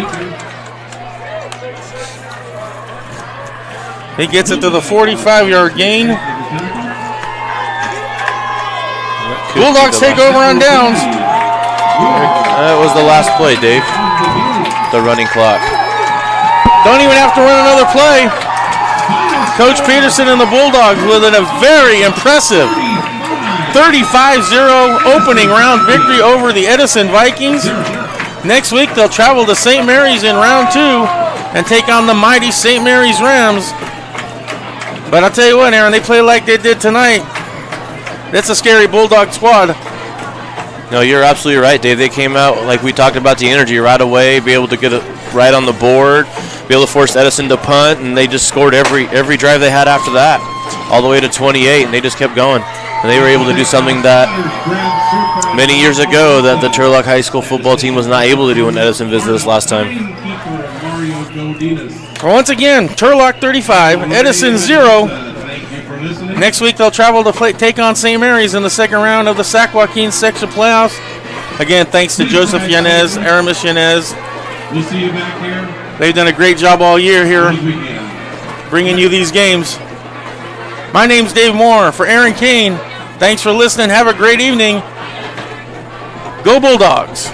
He gets it to the 45-yard gain. Bulldogs take over on downs. That was the last play, Dave. The running clock. Don't even have to run another play. Coach Peterson and the Bulldogs with a very impressive 35-0 opening round victory over the Edison Vikings. Next week they'll travel to St. Mary's in round 2 and take on the mighty St. Mary's Rams. But I'll tell you what, Aaron, they play like they did tonight. That's a scary Bulldog squad. No, you're absolutely right, Dave. They came out, like we talked about, the energy right away, be able to get it right on the board, be able to force Edison to punt, and they just scored every drive they had after that, all the way to 28, and they just kept going. And they were able to do something that many years ago that the Turlock High School football team was not able to do when Edison visited us last time. Once again, Turlock 35, Edison 0. Next week they'll travel to take on St. Mary's in the second round of the Sac-Joaquin section playoffs. Again, thanks to Joseph Yanez, Aramis Yanez. We'll see you back here. They've done a great job all year here bringing you these games. My name's Dave Moore. For Aaron Kane, thanks for listening. Have a great evening. Go Bulldogs.